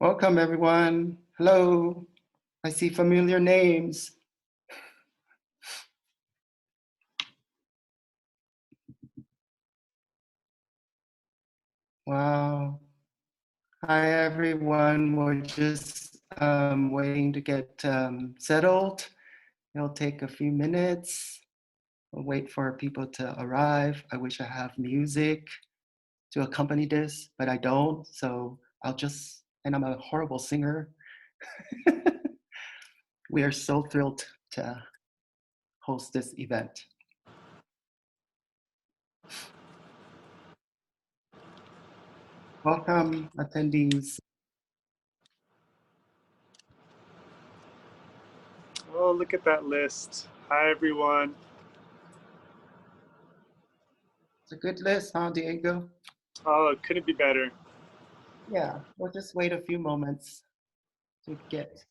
Welcome, everyone. Hello. I see familiar names. Wow. Hi, everyone. We're just waiting to get settled. It'll take a few minutes. We'll wait for people to arrive. I wish I have music to accompany this, but I don't. So and I'm a horrible singer. We are so thrilled to host this event. Welcome, attendees. Oh, look at that list. Hi, everyone. It's a good list, huh, Diego? Oh, it couldn't be better. Yeah, we'll just wait a few moments to get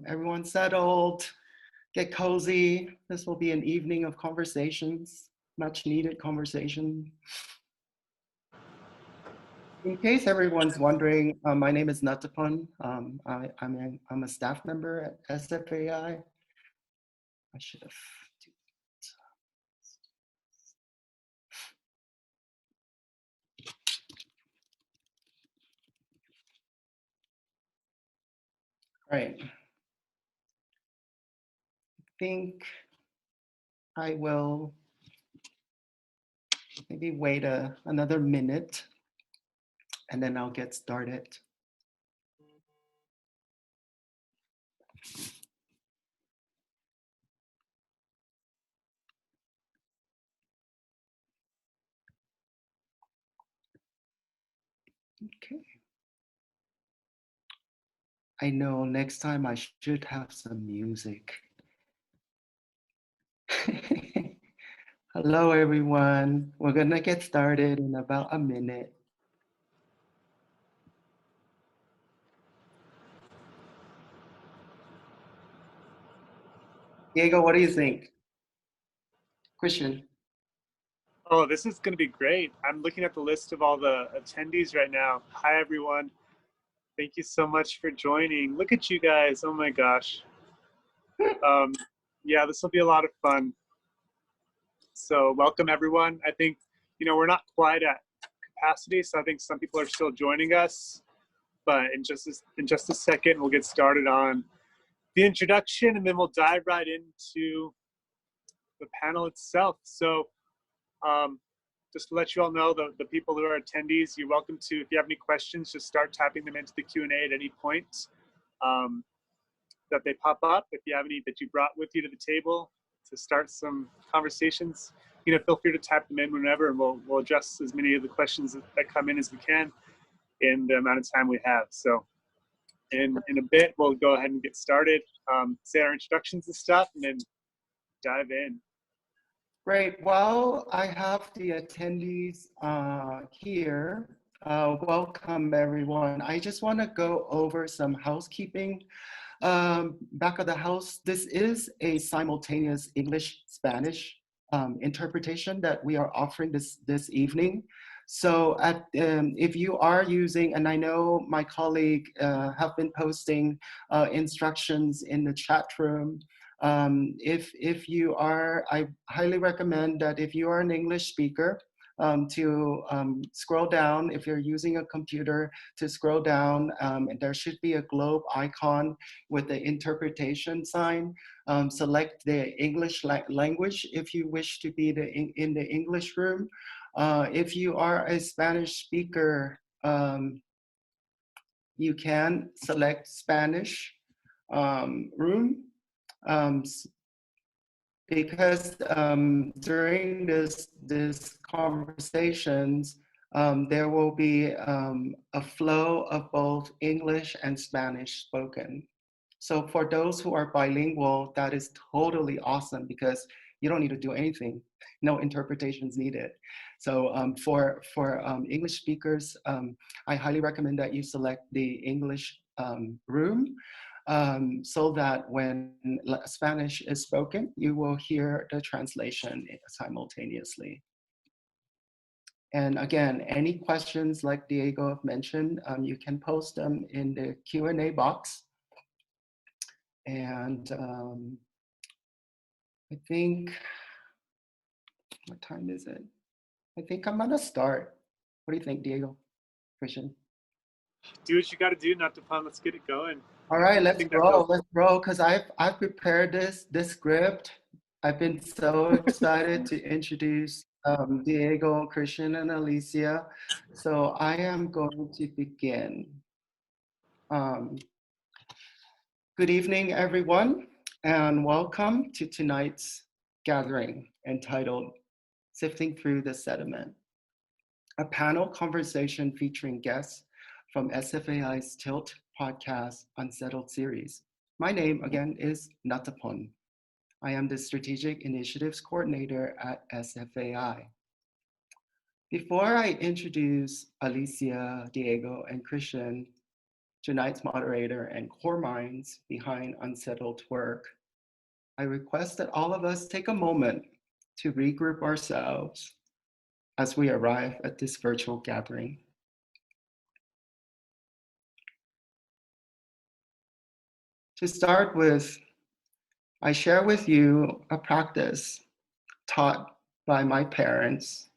everyone settled, get cozy. This will be an evening of conversations, much needed conversation. In case everyone's wondering, my name is Natapun. I'm a staff member at SFAI. I should have. Right. I think I will maybe wait another minute and then I'll get started. Okay. I know next time I should have some music. Hello, everyone. We're gonna get started in about a minute. Diego, what do you think? Christian. Oh, this is going to be great. I'm looking at the list of all the attendees right now. Hi, everyone. Thank you so much for joining. Look at you guys. Oh, my gosh. Yeah, this will be a lot of fun. So welcome, everyone. I think, we're not quite at capacity, so I think some people are still joining us. But in just a second, we'll get started on the introduction, and then we'll dive right into the panel itself. So just to let you all know, the people who are attendees, you're welcome to, if you have any questions, just start typing them into the Q&A at any point that they pop up. If you have any that you brought with you to the table to start some conversations, feel free to type them in whenever, and we'll address as many of the questions that come in as we can in the amount of time we have. So in a bit, we'll go ahead and get started, say our introductions and stuff, and then dive in. Great. Well, I have the attendees here. Welcome, everyone. I just want to go over some housekeeping. Back of the house, this is a simultaneous English-Spanish interpretation that we are offering this evening. So if you are using, and I know my colleague have been posting instructions in the chat room, if you are, I highly recommend that if you are an English speaker, to scroll down, if you're using a computer, to scroll down, and there should be a globe icon with the interpretation sign. Select the English language if you wish to be in the English room. If you are a Spanish speaker, you can select Spanish room. Because during this conversations, there will be a flow of both English and Spanish spoken. So for those who are bilingual, that is totally awesome because you don't need to do anything. No interpretations needed. So for English speakers, I highly recommend that you select the English room. So that when Spanish is spoken, you will hear the translation simultaneously. And again, any questions like Diego have mentioned, you can post them in the Q&A box. And I think, what time is it? I think I'm gonna start. What do you think, Diego, Christian? Do what you got to do, not to pun. Let's get it going. All right, let's roll, because I've prepared this script. I've been so excited to introduce Diego, Christian, and Alicia. So I am going to begin. Good evening, everyone, and welcome to tonight's gathering entitled Sifting Through the Sediment, a panel conversation featuring guests from SFAI's Tilt Podcast Unsettled Series. My name, again, is Natapon. I am the Strategic Initiatives Coordinator at SFAI. Before I introduce Alicia, Diego, and Christian, tonight's moderator and core minds behind Unsettled work, I request that all of us take a moment to regroup ourselves as we arrive at this virtual gathering. To start with, I share with you a practice taught by my parents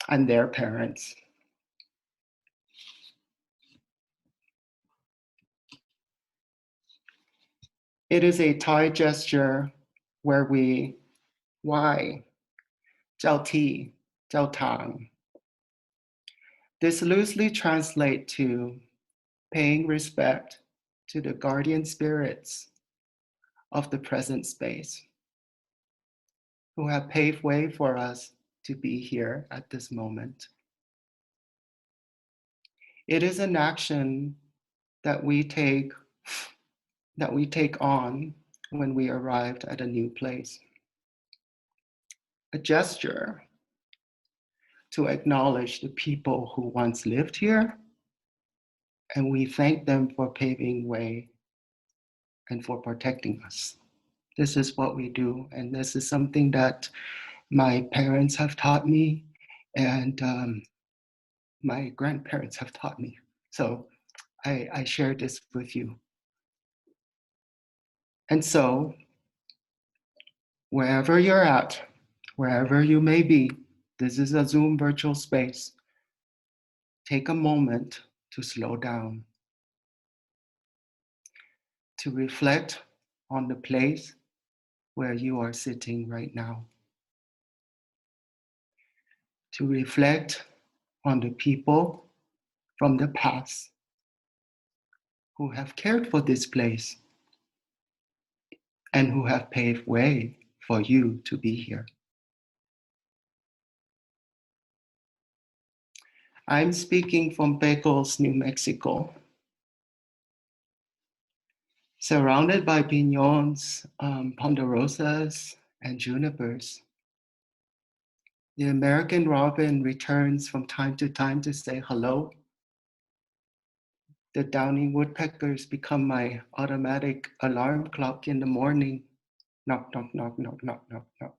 and their parents. It is a Thai gesture where we Wai, Jiao Ti, Jiao Tang. This loosely translates to paying respect to the guardian spirits of the present space who have paved way for us to be here at this moment. It is an action that we take on when we arrived at a new place. A gesture to acknowledge the people who once lived here, and we thank them for paving way and for protecting us. This is what we do, and this is something that my parents have taught me, and my grandparents have taught me. So I share this with you. And so, wherever you're at, wherever you may be, this is a Zoom virtual space. Take a moment to slow down, to reflect on the place where you are sitting right now, to reflect on the people from the past who have cared for this place and who have paved way for you to be here. I'm speaking from Pecos, New Mexico, surrounded by piñons, ponderosas, and junipers. The American robin returns from time to time to say hello. The downy woodpeckers become my automatic alarm clock in the morning. Knock, knock, knock, knock, knock, knock, knock.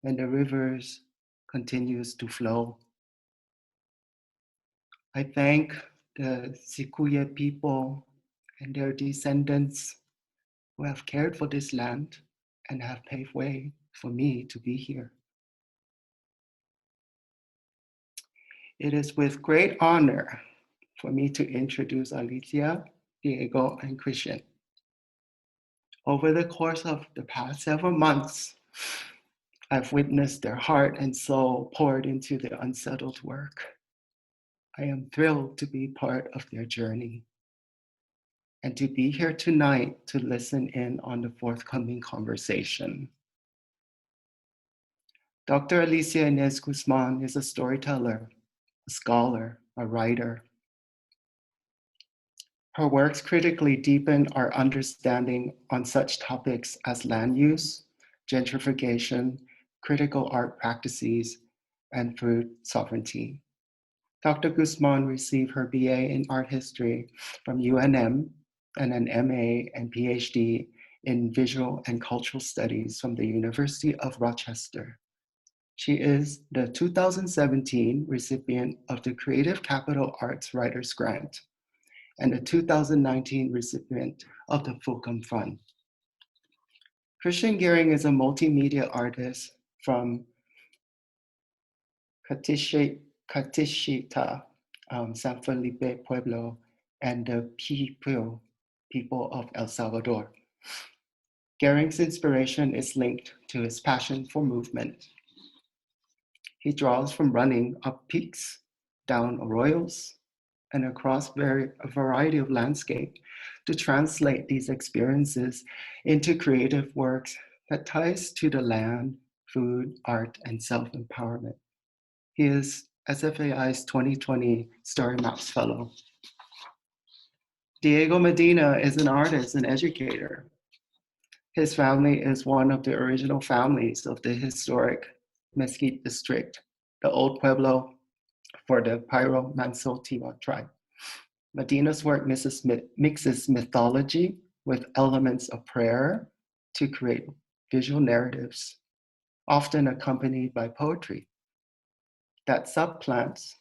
And the rivers continues to flow. I thank the Sikuye people and their descendants who have cared for this land and have paved way for me to be here. It is with great honor for me to introduce Alicia, Diego, and Christian. Over the course of the past several months, I've witnessed their heart and soul poured into the unsettled work. I am thrilled to be part of their journey and to be here tonight to listen in on the forthcoming conversation. Dr. Alicia Inez Guzmán is a storyteller, a scholar, a writer. Her works critically deepen our understanding on such topics as land use, gentrification, critical art practices, and food sovereignty. Dr. Guzmán received her BA in art history from UNM and an MA and PhD in visual and cultural studies from the University of Rochester. She is the 2017 recipient of the Creative Capital Arts Writers Grant and the 2019 recipient of the Fulcrum Fund. Christian Gering is a multimedia artist from Catishita, San Felipe Pueblo, and the people of El Salvador. Gering's inspiration is linked to his passion for movement. He draws from running up peaks, down arroyos, and across a variety of landscape to translate these experiences into creative works that ties to the land, food, art, and self-empowerment. He is SFAI's 2020 Story Maps Fellow. Diego Medina is an artist and educator. His family is one of the original families of the historic Mesquite district, the old pueblo for the Pyro Manso-Tiwa tribe. Medina's work mixes mythology with elements of prayer to create visual narratives, often accompanied by poetry, that supplants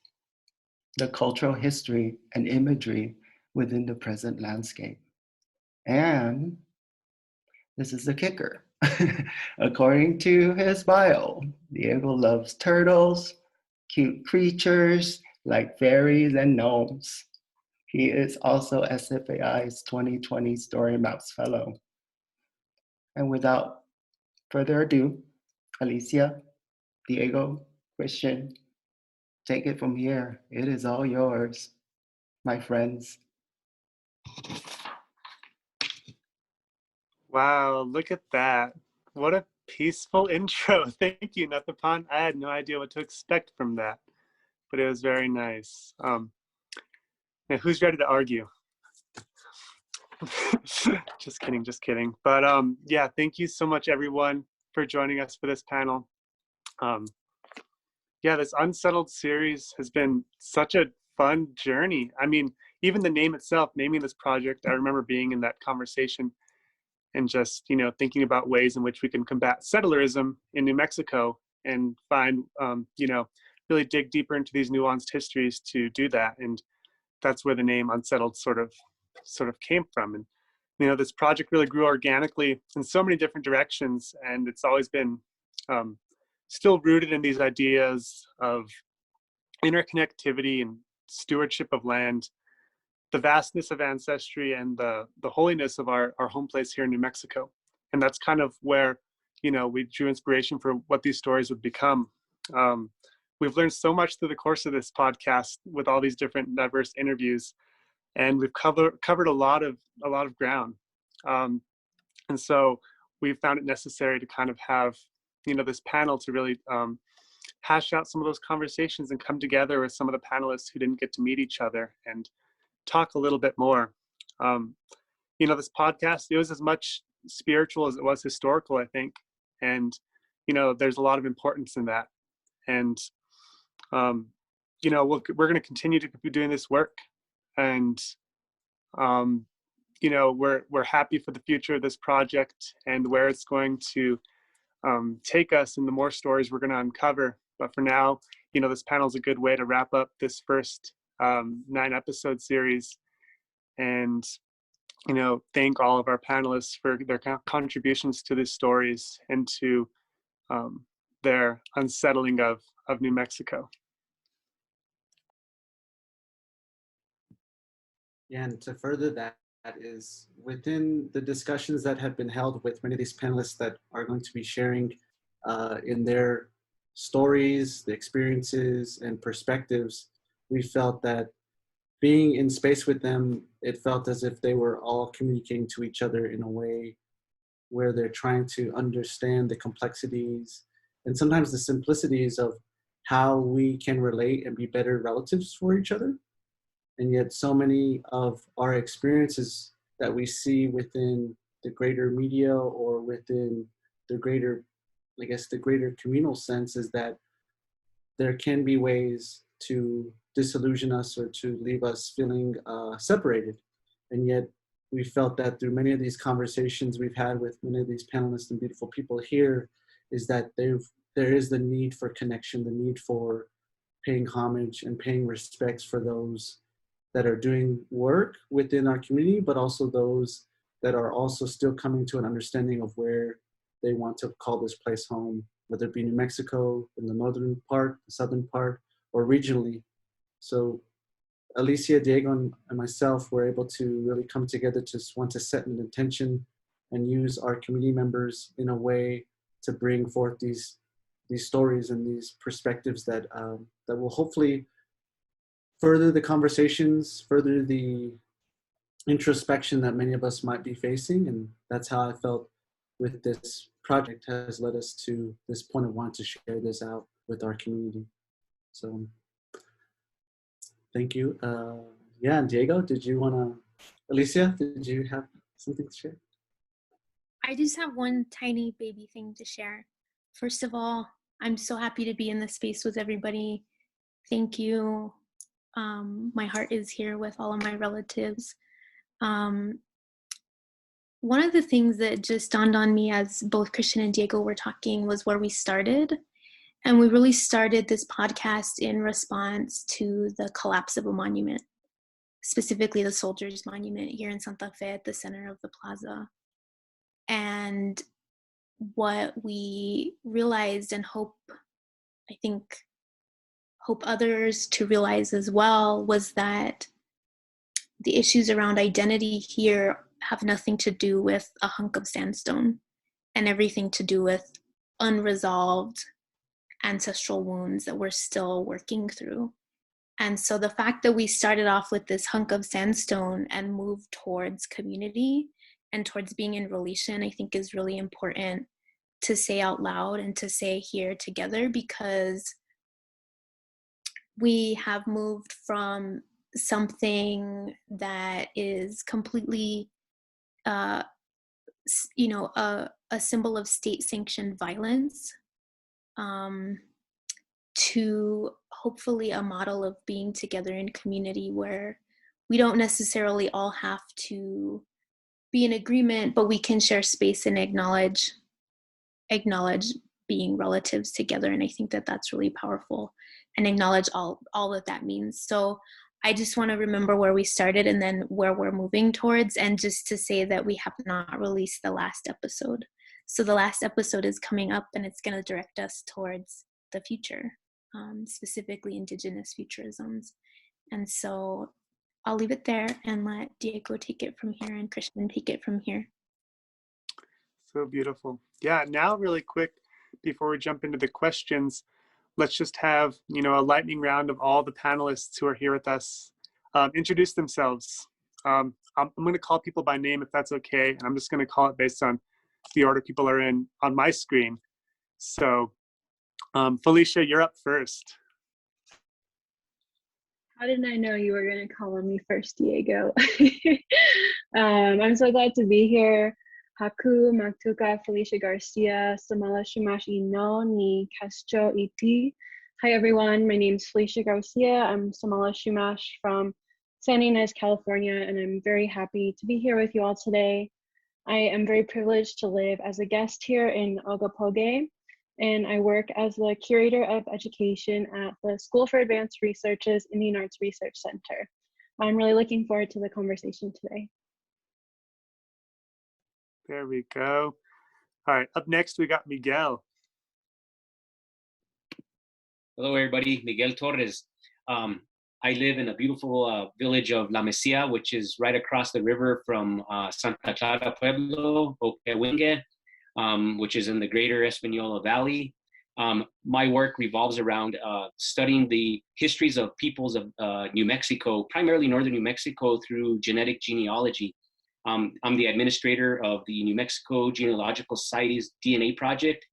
the cultural history and imagery within the present landscape. And this is the kicker. According to his bio, Diego loves turtles, cute creatures like fairies and gnomes. He is also SFAI's 2020 Story Maps Fellow. And without further ado, Alicia, Diego, Christian, take it from here. It is all yours, my friends. Wow, look at that. What a peaceful intro. Thank you, Nathapan. I had no idea what to expect from that, but it was very nice. Now, who's ready to argue? Just kidding. But yeah, thank you so much, everyone, for joining us for this panel. Yeah, this Unsettled series has been such a fun journey. I mean, even the name itself, naming this project, I remember being in that conversation and just, thinking about ways in which we can combat settlerism in New Mexico and find, really dig deeper into these nuanced histories to do that. And that's where the name Unsettled sort of came from. And, this project really grew organically in so many different directions. And it's always been still rooted in these ideas of interconnectivity and stewardship of land, the vastness of ancestry, and the holiness of our home place here in New Mexico. And that's kind of where, we drew inspiration for what these stories would become. We've learned so much through the course of this podcast with all these different diverse interviews, and we've covered a lot of ground. And so we found it necessary to kind of have, this panel to really hash out some of those conversations and come together with some of the panelists who didn't get to meet each other and talk a little bit more. This podcast, it was as much spiritual as it was historical, I think. And, there's a lot of importance in that. And, we're going to continue to be doing this work. And, we're happy for the future of this project and where it's going to take us and the more stories we're going to uncover. But for now, this panel is a good way to wrap up this first 9-episode series, and thank all of our panelists for their contributions to these stories and to their unsettling of New Mexico. Yeah, and to further that is within the discussions that have been held with many of these panelists that are going to be sharing in their stories, the experiences, and perspectives, we felt that being in space with them, it felt as if they were all communicating to each other in a way where they're trying to understand the complexities and sometimes the simplicities of how we can relate and be better relatives for each other. And yet so many of our experiences that we see within the greater media or within the greater, the greater communal sense is that there can be ways to disillusion us or to leave us feeling separated. And yet we felt that through many of these conversations we've had with many of these panelists and beautiful people here is that they've there is the need for connection, the need for paying homage and paying respects for those that are doing work within our community, but also those that are also still coming to an understanding of where they want to call this place home, whether it be New Mexico, in the northern part, the southern part, or regionally. So Alicia, Diego, and myself were able to really come together to want to set an intention and use our community members in a way to bring forth these stories and these perspectives that that will hopefully further the conversations, further the introspection that many of us might be facing. And that's how I felt with this project has led us to this point of wanting to share this out with our community. So thank you. Yeah, and Diego, did you want to, Alicia, did you have something to share? I just have one tiny baby thing to share. First of all, I'm so happy to be in this space with everybody. Thank you. My heart is here with all of my relatives. One of the things that just dawned on me as both Christian and Diego were talking was where we started. And we really started this podcast in response to the collapse of a monument, specifically the Soldiers Monument here in Santa Fe at the center of the plaza. And what we realized and hope others to realize as well was that the issues around identity here have nothing to do with a hunk of sandstone and everything to do with unresolved ancestral wounds that we're still working through. And so the fact that we started off with this hunk of sandstone and moved towards community and towards being in relation, I think is really important to say out loud and to say here together, because we have moved from something that is completely, a symbol of state-sanctioned violence, to hopefully a model of being together in community where we don't necessarily all have to be in agreement, but we can share space and acknowledge being relatives together. And I think that that's really powerful, and acknowledge all that means. So I just want to remember where we started and then where we're moving towards, and just to say that we have not released the last episode. So the last episode is coming up, and it's going to direct us towards the future, specifically Indigenous futurisms. And so I'll leave it there and let Diego take it from here and Christian take it from here. So beautiful. Yeah, now really quick, before we jump into the questions, let's just have, a lightning round of all the panelists who are here with us introduce themselves. I'm going to call people by name if that's okay, and I'm just going to call it based on the order people are in on my screen. So Felicia, you're up first. How did I know you were going to call on me first, Diego? I'm so glad to be here. Haku, Maktuka, Felicia Garcia, Samala Shumash Ino, Ni Castro Iti. Hi everyone, my name is Felicia Garcia. I'm Samala Shumash from Santa Inez, California, and I'm very happy to be here with you all today. I am very privileged to live as a guest here in Ogapoge, and I work as the Curator of Education at the School for Advanced Research's Indian Arts Research Center. I'm really looking forward to the conversation today. There we go. All right, up next we got Miguel. Hello everybody, Miguel Torrez. I live in a beautiful village of La Mesilla, which is right across the river from Santa Clara Pueblo, Oquewingue, which is in the greater Espanola Valley. My work revolves around studying the histories of peoples of New Mexico, primarily northern New Mexico, through genetic genealogy. I'm the administrator of the New Mexico Genealogical Society's DNA project.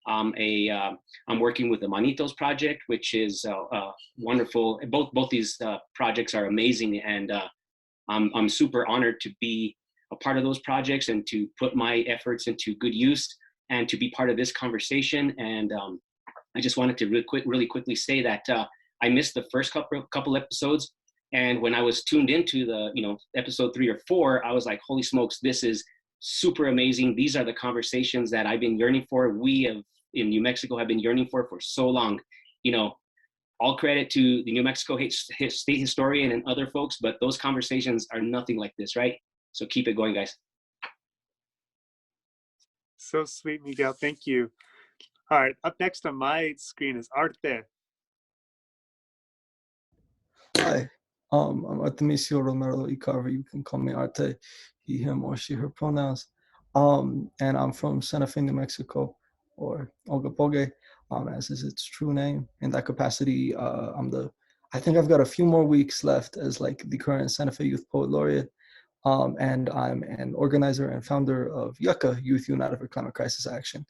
I'm working with the Manitos project, which is wonderful. Both these projects are amazing, and I'm super honored to be a part of those projects and to put my efforts into good use and to be part of this conversation. And I just wanted to really quickly say that I missed the first couple episodes. And when I was tuned into the, episode 3 or 4, I was like, holy smokes, this is super amazing. These are the conversations that I've been yearning for. We have in New Mexico have been yearning for so long. You know, all credit to the New Mexico state historian and other folks, but those conversations are nothing like this, right? So keep it going, guys. So sweet, Miguel. Thank you. All right, up next on my screen is Arte. Hi, I'm Artemisio, Romero, y Carver. You can call me Arte, he, him, or she, her pronouns. And I'm from Santa Fe, New Mexico, or Ogapoge, as is its true name. In that capacity, I think I've got a few more weeks left as like the current Santa Fe Youth Poet Laureate. And I'm an organizer and founder of Yucca, Youth United for Climate Crisis Action.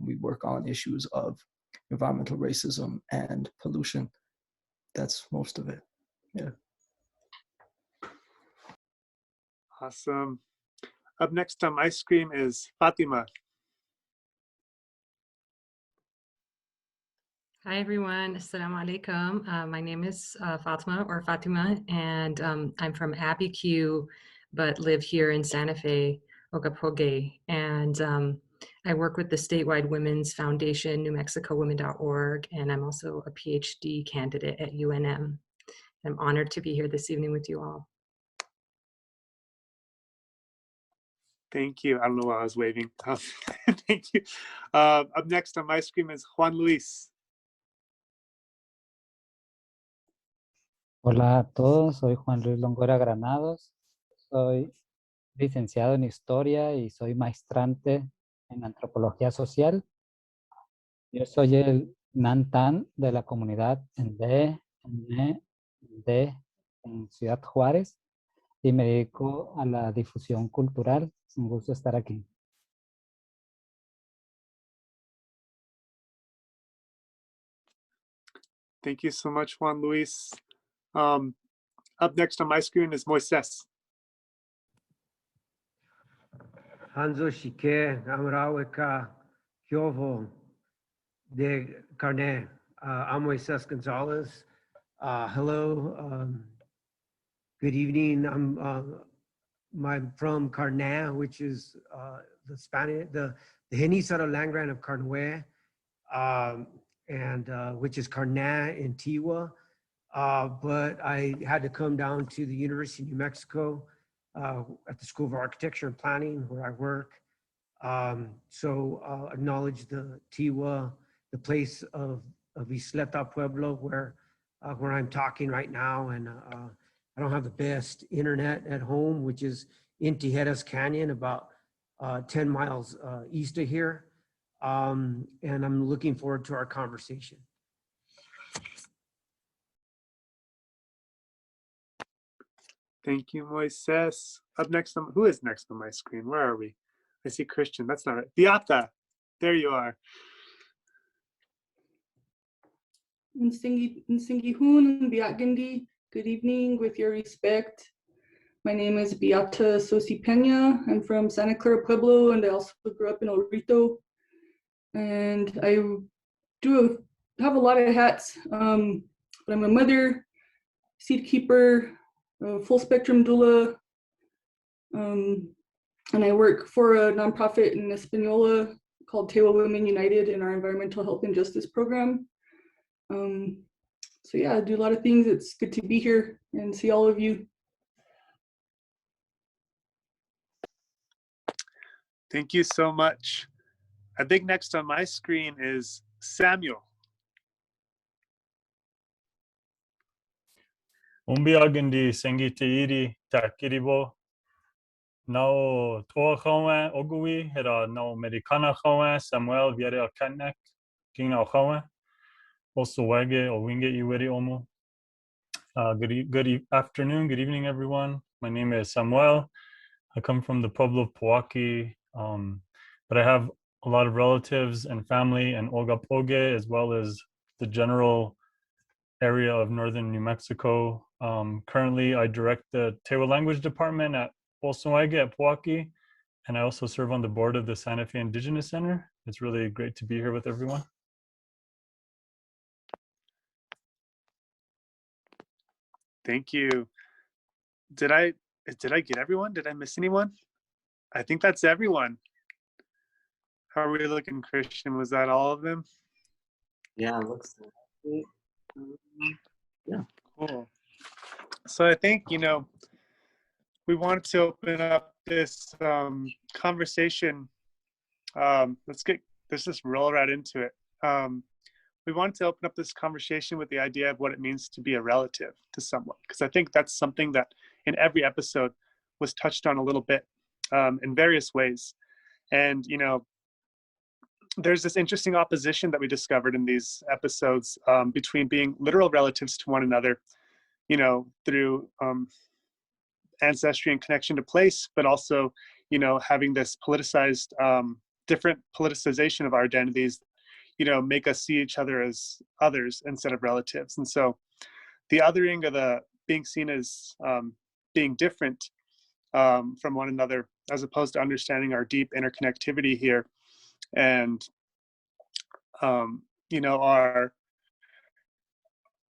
We work on issues of environmental racism and pollution. That's most of it. Yeah. Awesome. Up next on my screen is Fatima. Hi, everyone. Assalamu alaikum. My name is Fatima or Fatima, and I'm from Abiquiu, but live here in Santa Fe, Ogapoge. And I work with the statewide Women's Foundation, NewMexicoWomen.org, and I'm also a PhD candidate at UNM. I'm honored to be here this evening with you all. Thank you. I don't know why I was waving. Thank you. Up next on my screen is Juan Luis. Hola a todos, soy Juan Luis Longoria Granados, soy licenciado en Historia y soy maestrante en Antropología Social. Yo soy el Nantan de la comunidad en Ciudad Juárez y me dedico a la difusión cultural. Es un gusto estar aquí. Thank you so much, Juan Luis. Up next on my screen is Moises. Hanzo Shike, Amraweka, Kyovo, de Carne. I'm Moises Gonzales. Hello. Good evening. I'm from Carne, which is the Spanish, the Genízaro land grant of Carnue, and which is Carne in Tiwa. But I had to come down to the University of New Mexico at the School of Architecture and Planning, where I work. So acknowledge the Tiwa, the place of Isleta Pueblo, where I'm talking right now. And I don't have the best internet at home, which is in Tijeras Canyon, about 10 miles east of here. And I'm looking forward to our conversation. Thank you, Moises. Up next, who is next on my screen? Where are we? I see Christian. That's not right. Beata, there you are. Nsingihun, Biatgindi, good evening, with your respect. My name is Beata Tsosie Peña. I'm from Santa Clara Pueblo, and I also grew up in El Rito. And I have a lot of hats, but I'm a mother, seed keeper, full spectrum doula, and I work for a nonprofit in Española called Tewa Women United in our environmental health and justice program. So yeah, I do a lot of things. It's good to be here and see all of you. Thank you so much. I think next on my screen is Samuel. Umbiagandi Sengiteiri Takiribo. No Toahoa Ogui, Hera no Americana Hoa, Samuel Villarreal Catanach, King no Hoa, also Wage or Winge Iweri Omo. Good afternoon, good evening, everyone. My name is Samuel. I come from the Pueblo of Poaki, but I have a lot of relatives and family in Ogapoge, as well as the general area of northern New Mexico. Currently, I direct the Tewa language department at Olsoaga at Poaki, and I also serve on the board of the Santa Fe Indigenous Center. It's really great to be here with everyone. Thank you. Did I get everyone? Did I miss anyone? I think that's everyone. Are we looking Christian? Was that all of them? Yeah, it looks like yeah. Cool. So I think, we wanted to open up this conversation. Let's just roll right into it. We wanted to open up this conversation with the idea of what it means to be a relative to someone, because I think that's something that in every episode was touched on a little bit in various ways. And, there's this interesting opposition that we discovered in these episodes between being literal relatives to one another, through ancestry and connection to place, but also, having this politicized, different politicization of our identities, make us see each other as others instead of relatives. And so the othering of the being seen as being different from one another, as opposed to understanding our deep interconnectivity here. And, our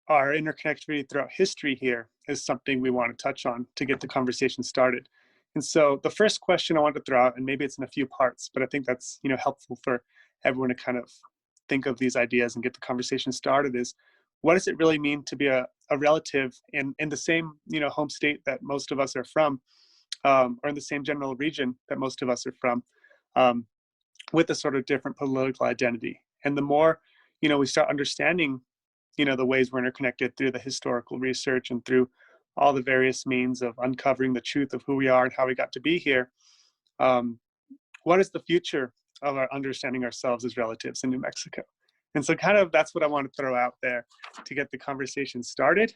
interconnectivity throughout history here is something we want to touch on to get the conversation started. And so the first question I want to throw out, and maybe it's in a few parts, but I think that's, helpful for everyone to kind of think of these ideas and get the conversation started, is what does it really mean to be a relative in the same, home state that most of us are from, or in the same general region that most of us are from, with a sort of different political identity. And the more, we start understanding, the ways we're interconnected through the historical research and through all the various means of uncovering the truth of who we are and how we got to be here, what is the future of our understanding ourselves as relatives in New Mexico? And so kind of that's what I want to throw out there to get the conversation started.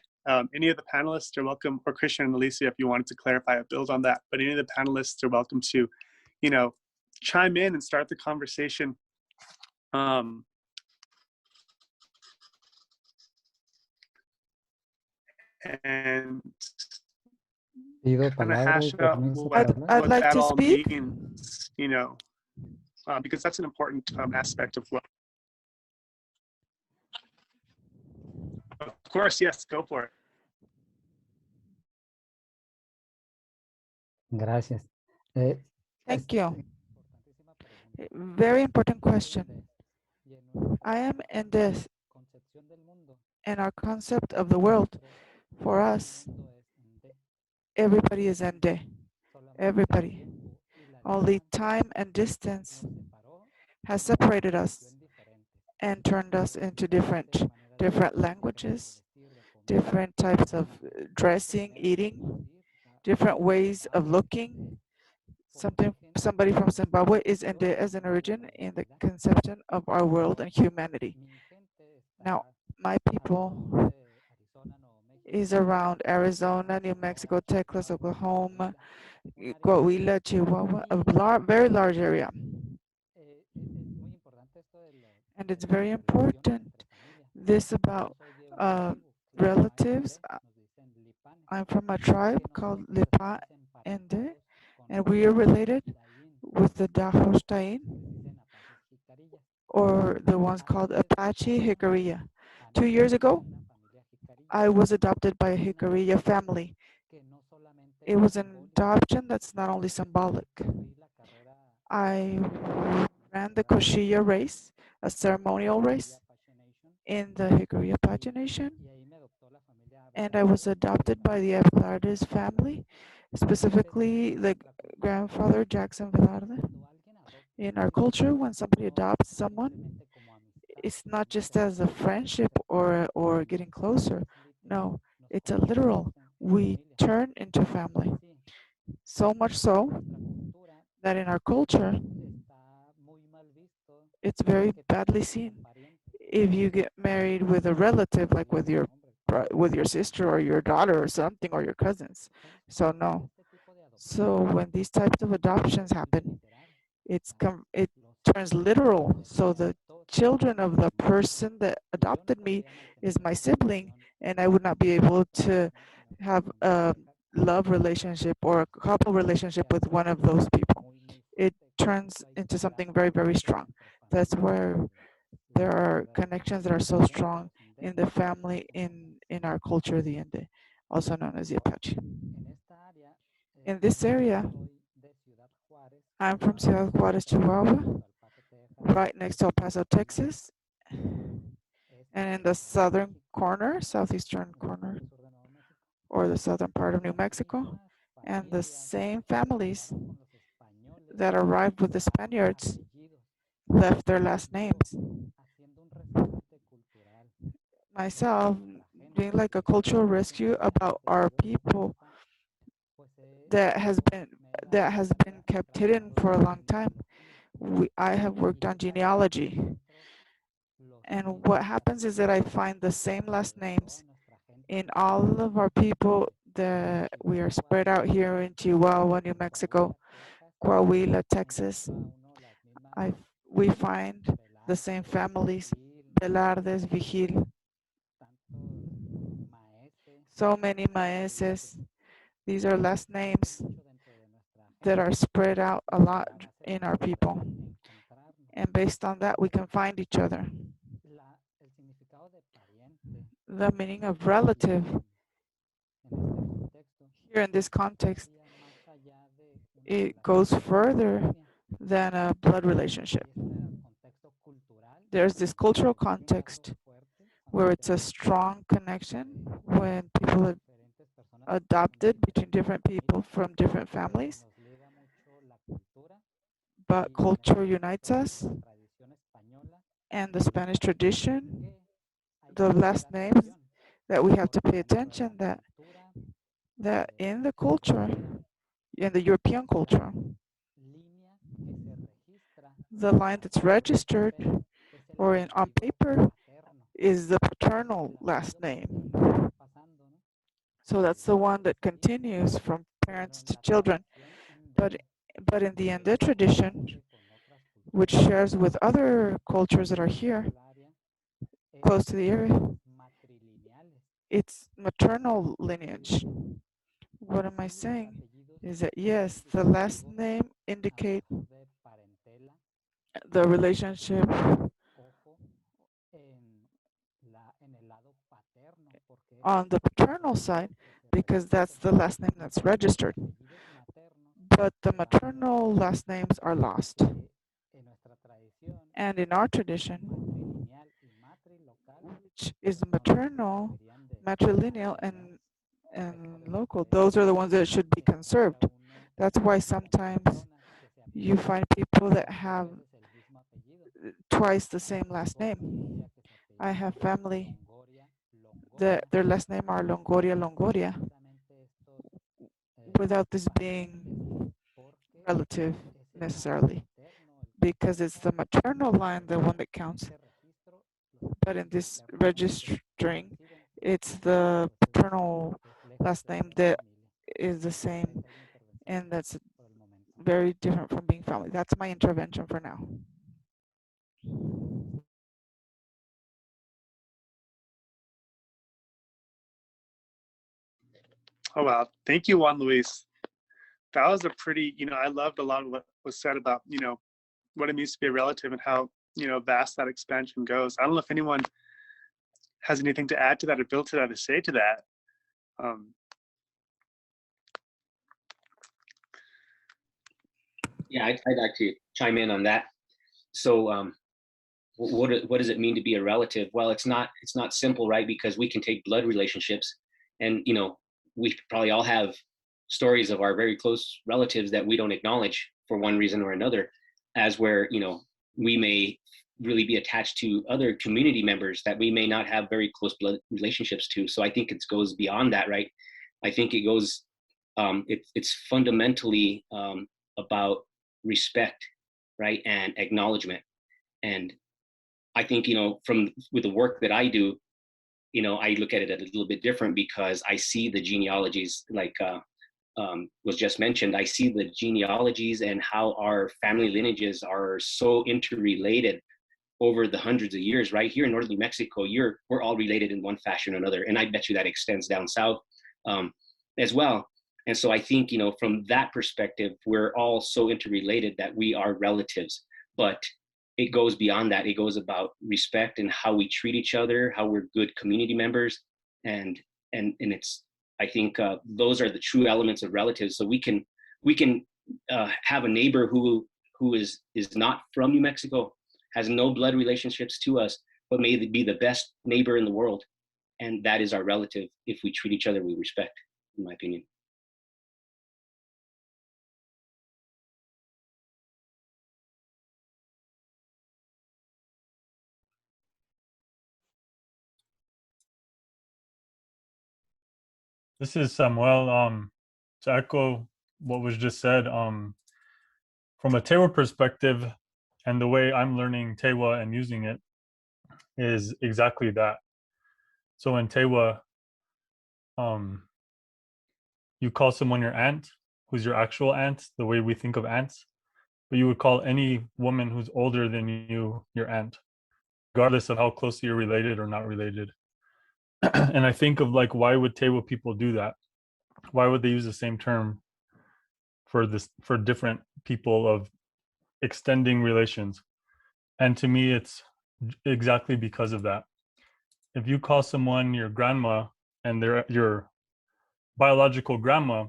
Any of the panelists are welcome, or Christian and Alicia, if you wanted to clarify or build on that, but any of the panelists are welcome to, chime in and start the conversation. And kind of hash out what like that to all speak. means, because that's an important aspect of what. Of course, yes, go for it. Gracias. Thank you. Very important question. I am in this, in our concept of the world. For us, everybody is ende. Everybody. Only time and distance has separated us and turned us into different languages, different types of dressing, eating, different ways of looking. Somebody from Zimbabwe is ende as an origin in the conception of our world and humanity. Now, my people is around Arizona, New Mexico, Texas, Oklahoma, Coahuila, Chihuahua, a very large area. And it's very important, this about relatives. I'm from a tribe called Lipa Ende, and we are related with the Dahostain, or the ones called Apache Jicarilla. 2 years ago, I was adopted by a Jicarilla family. It was an adoption that's not only symbolic. I ran the Cochilla race, a ceremonial race in the Jicarilla Apache Nation, and I was adopted by the Velarde's family, specifically the grandfather Jackson Velarde. In our culture, when somebody adopts someone, it's not just as a friendship or getting closer. No, it's a literal. We turn into family. So much so that in our culture, it's very badly seen. If you get married with a relative, like with your sister or your daughter or something, or your cousins. So no. So when these types of adoptions happen, it turns literal. So the children of the person that adopted me is my sibling, and I would not be able to have a love relationship or a couple relationship with one of those people. It turns into something very, very strong. That's where there are connections that are so strong in the family, in our culture, the Ende, also known as the Apache. In this area, I'm from Ciudad Juarez, Chihuahua, right next to El Paso, Texas. And in the southern corner, southeastern corner, or the southern part of New Mexico, and the same families that arrived with the Spaniards left their last names. Myself, being like a cultural rescue about our people that has been kept hidden for a long time. I have worked on genealogy, and what happens is that I find the same last names in all of our people that we are spread out here in Chihuahua, New Mexico, Coahuila, Texas. We find the same families, Velardes, Vigil, so many Moises. These are last names that are spread out a lot in our people. And based on that, we can find each other. The meaning of relative here in this context, it goes further than a blood relationship. There's this cultural context where it's a strong connection when people are adopted between different people from different families. But culture unites us, and the Spanish tradition, the last names that we have to pay attention that in the culture, in the European culture, the line that's registered or on paper is the paternal last name. So that's the one that continues from parents to children. But in the Ande tradition, which shares with other cultures that are here, close to the area, it's maternal lineage. What am I saying? Is that yes, the last name indicate the relationship on the paternal side, because that's the last name that's registered. But the maternal last names are lost. And in our tradition, which is maternal, matrilineal, and local, those are the ones that should be conserved. That's why sometimes you find people that have twice the same last name. I have family that their last name are Longoria, without this being relative necessarily, because it's the maternal line, the one that counts. But in this registering, it's the paternal last name that is the same, and that's very different from being family. That's my intervention for now. Oh, wow. Thank you, Juan Luis. That was a pretty, I loved a lot of what was said about, what it means to be a relative and how, vast that expansion goes. I don't know if anyone has anything to add to that or build to that or say to that. Yeah, I'd like to chime in on that. So what does it mean to be a relative? Well, it's not simple, right? Because we can take blood relationships and, we probably all have stories of our very close relatives that we don't acknowledge for one reason or another, as where, we may really be attached to other community members that we may not have very close blood relationships to. So I think it goes beyond that, right? I think it goes, it's fundamentally about respect, right? And acknowledgement. And I think, with the work that I do, I look at it a little bit different because I see the genealogies like was just mentioned. I see the genealogies and how our family lineages are so interrelated over the hundreds of years. Right here in northern New Mexico, we're all related in one fashion or another. And I bet you that extends down south as well. And so I think, from that perspective, we're all so interrelated that we are relatives. But it goes beyond that. It goes about respect and how we treat each other, how we're good community members. And it's, I think those are the true elements of relatives. So we can have a neighbor who is not from New Mexico, has no blood relationships to us, but may be the best neighbor in the world. And that is our relative if we treat each other with respect, in my opinion. This is Samuel. To echo what was just said, from a Tewa perspective, and the way I'm learning Tewa and using it is exactly that. So in Tewa, you call someone your aunt, who's your actual aunt, the way we think of aunts, but you would call any woman who's older than you your aunt, regardless of how closely you're related or not related. And I think of like, why would Tewa people do that? Why would they use the same term for different people of extending relations? And to me, it's exactly because of that. If you call someone your grandma and they're your biological grandma,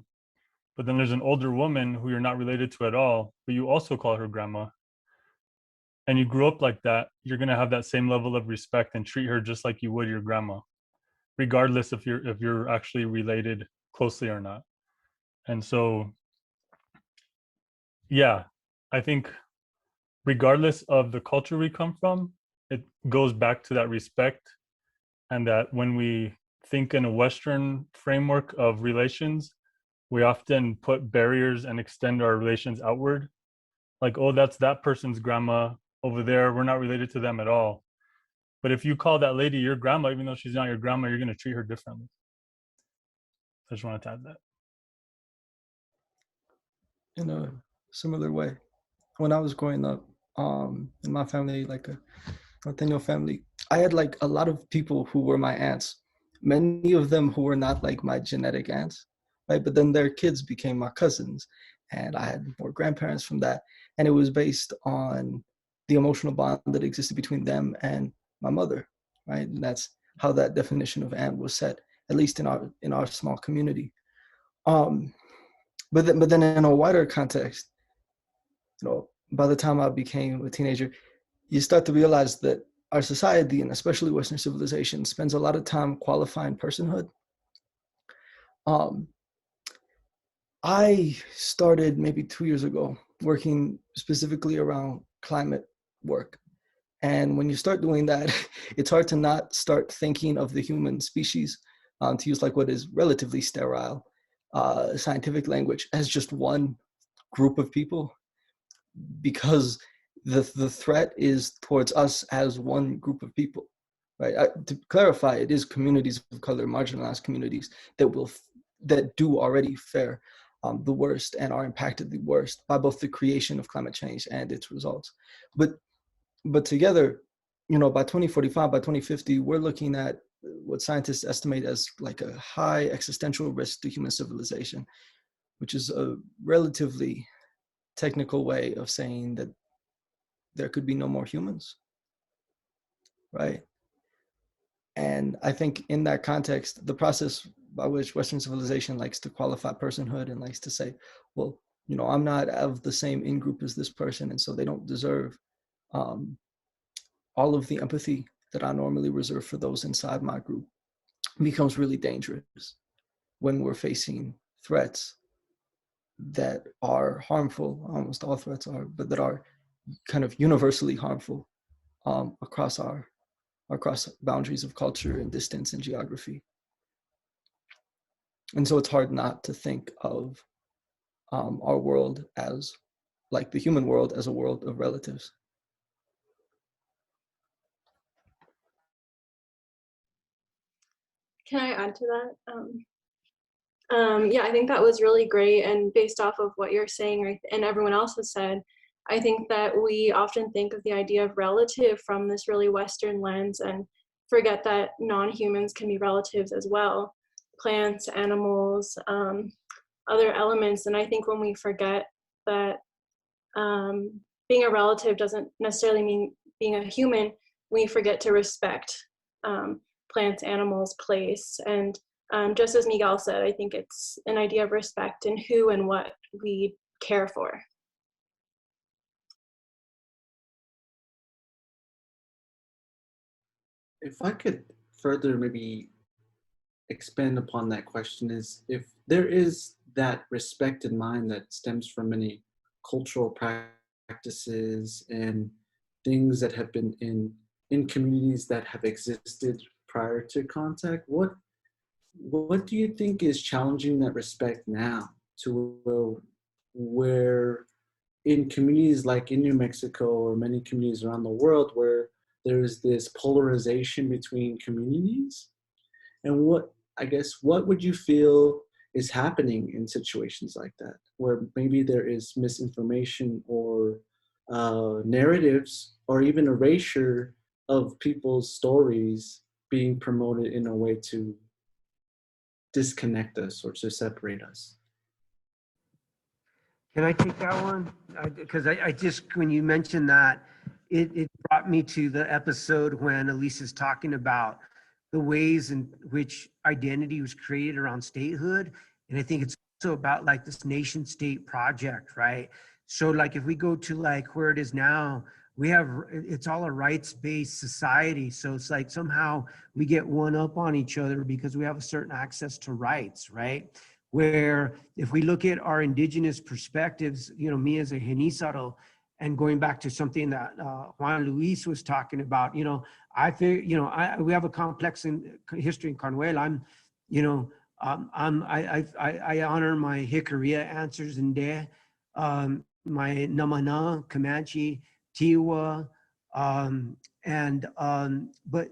but then there's an older woman who you're not related to at all, but you also call her grandma, and you grew up like that, you're going to have that same level of respect and treat her just like you would your grandma, regardless if you're actually related closely or not. And so, yeah, I think regardless of the culture we come from, it goes back to that respect, and that when we think in a Western framework of relations, we often put barriers and extend our relations outward. Like, oh, that's that person's grandma over there. We're not related to them at all. But if you call that lady your grandma, even though she's not your grandma, you're going to treat her differently. I just wanted to add that. In a similar way, when I was growing up, in my family, like a Latino family, I had like a lot of people who were my aunts, many of them who were not like my genetic aunts, right? But then their kids became my cousins, and I had more grandparents from that. And it was based on the emotional bond that existed between them and my mother, right? And that's how that definition of aunt was set, at least in our small community. But then in a wider context, by the time I became a teenager, you start to realize that our society, and especially Western civilization, spends a lot of time qualifying personhood. I started maybe 2 years ago working specifically around climate work. And when you start doing that, it's hard to not start thinking of the human species, to use like what is relatively sterile scientific language, as just one group of people, because the threat is towards us as one group of people, right? To clarify, it is communities of color, marginalized communities that do already fare the worst and are impacted the worst by both the creation of climate change and its results. But together, by 2045, by 2050, we're looking at what scientists estimate as like a high existential risk to human civilization, which is a relatively technical way of saying that there could be no more humans, right? And I think in that context, the process by which Western civilization likes to qualify personhood and likes to say, well, I'm not of the same in-group as this person, and so they don't deserve all of the empathy that I normally reserve for those inside my group, becomes really dangerous when we're facing threats that are harmful. Almost all threats are, but that are kind of universally harmful across boundaries of culture and distance and geography. And so it's hard not to think of our world as, like the human world, as a world of relatives. Can I add to that? Yeah, I think that was really great. And based off of what you're saying, right, and everyone else has said, I think that we often think of the idea of relative from this really Western lens and forget that non-humans can be relatives as well. Plants, animals, other elements. And I think when we forget that being a relative doesn't necessarily mean being a human, we forget to respect plants, animals, place. And just as Miguel said, I think it's an idea of respect in who and what we care for. if I could further maybe expand upon that question, is if there is that respect in mind that stems from many cultural practices and things that have been in communities that have existed prior to contact, what do you think is challenging that respect now to where in communities like in New Mexico or many communities around the world where there's this polarization between communities? And what would you feel is happening in situations like that, where maybe there is misinformation or narratives or even erasure of people's stories being promoted in a way to disconnect us or to separate us? Can I take that one? Because I just, when you mentioned that, it brought me to the episode when Alicia's talking about the ways in which identity was created around statehood. And I think it's also about like this nation state project, right? So like if we go to like where it is now, it's all a rights-based society. So it's like somehow we get one up on each other because we have a certain access to rights, right? Where if we look at our indigenous perspectives, me as a Genízaro, and going back to something that Juan Luis was talking about, I feel, we have a complex history in Carnuel. I honor my Jicarilla ancestors in there, my Namana, Comanche, Tiwa, but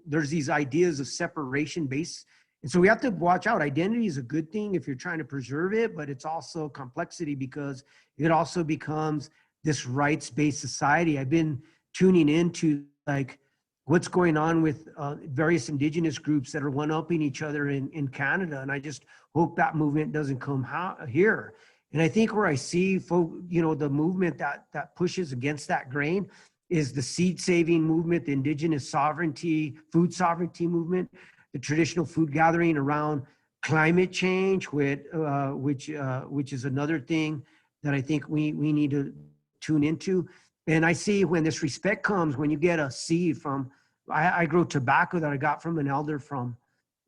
there's these ideas of separation based. And so we have to watch out. Identity is a good thing if you're trying to preserve it, but it's also complexity because it also becomes this rights-based society. I've been tuning into like what's going on with various indigenous groups that are one-upping each other in Canada. And I just hope that movement doesn't come here. And I think where I see, the movement that pushes against that grain is the seed-saving movement, the indigenous sovereignty, food sovereignty movement, the traditional food gathering around climate change, which is another thing that I think we need to tune into. And I see when this respect comes, when you get a seed from, I grow tobacco that I got from an elder from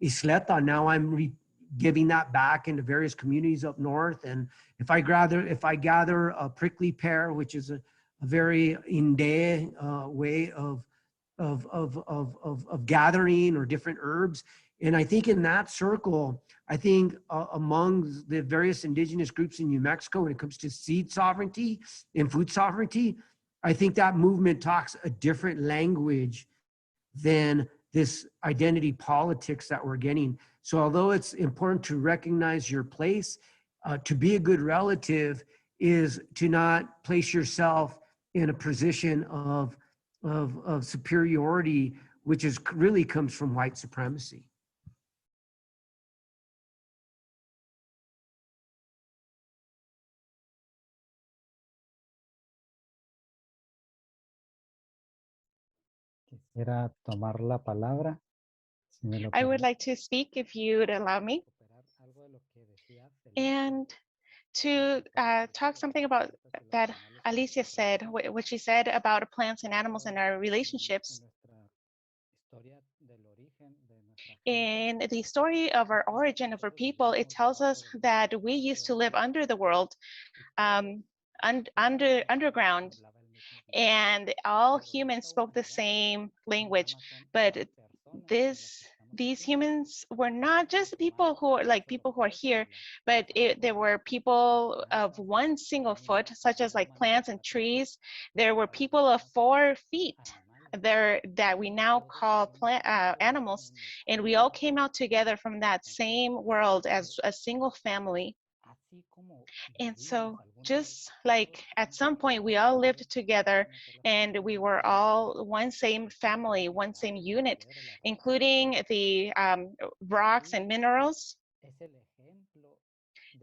Isleta. Now I'm giving that back into various communities up north. And if I gather a prickly pear, which is a very Inde way of gathering or different herbs. And I think in that circle, I think among the various indigenous groups in New Mexico, when it comes to seed sovereignty and food sovereignty, I think that movement talks a different language than this identity politics that we're getting. So although it's important to recognize your place, to be a good relative is to not place yourself in a position of superiority, which really comes from white supremacy. Quisiera tomar la palabra. I would like to speak if you would allow me. And to talk something about that Alicia said, what she said about plants and animals and our relationships. In the story of our origin of our people, it tells us that we used to live under the world, underground, and all humans spoke the same language. But these humans were not just people who are here, but there were people of one single foot, such as like plants and trees. There were people of 4 feet there that we now call animals, and we all came out together from that same world as a single family. And so just like at some point we all lived together and we were all one same family, one same unit, including the rocks and minerals.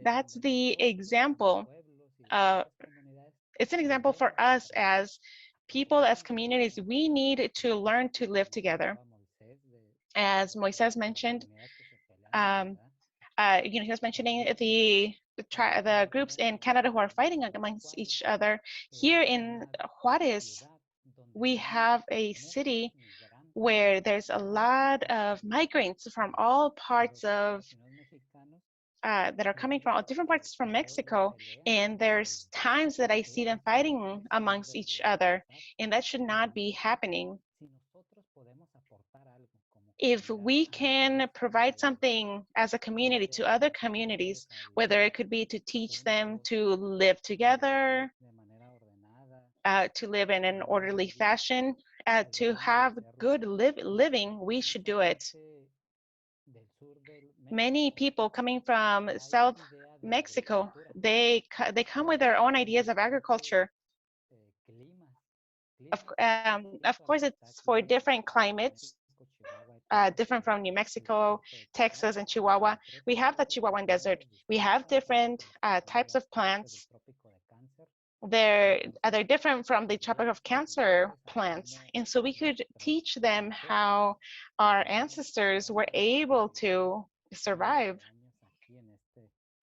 That's the example. It's an example for us as people, as communities. We need to learn to live together. As Moises mentioned, he was mentioning the groups in Canada who are fighting amongst each other. Here in Juarez, we have a city where there's a lot of migrants from all parts of that are coming from different parts from Mexico, and there's times that I see them fighting amongst each other, and that should not be happening. If we can provide something as a community to other communities, whether it could be to teach them to live together, to live in an orderly fashion, to have good living, we should do it. Many people coming from South Mexico, they come with their own ideas of agriculture. Of course, it's for different climates, different from New Mexico, Texas, and Chihuahua. We have the Chihuahuan Desert. We have different types of plants. They're different from the Tropic of Cancer plants. And so we could teach them how our ancestors were able to survive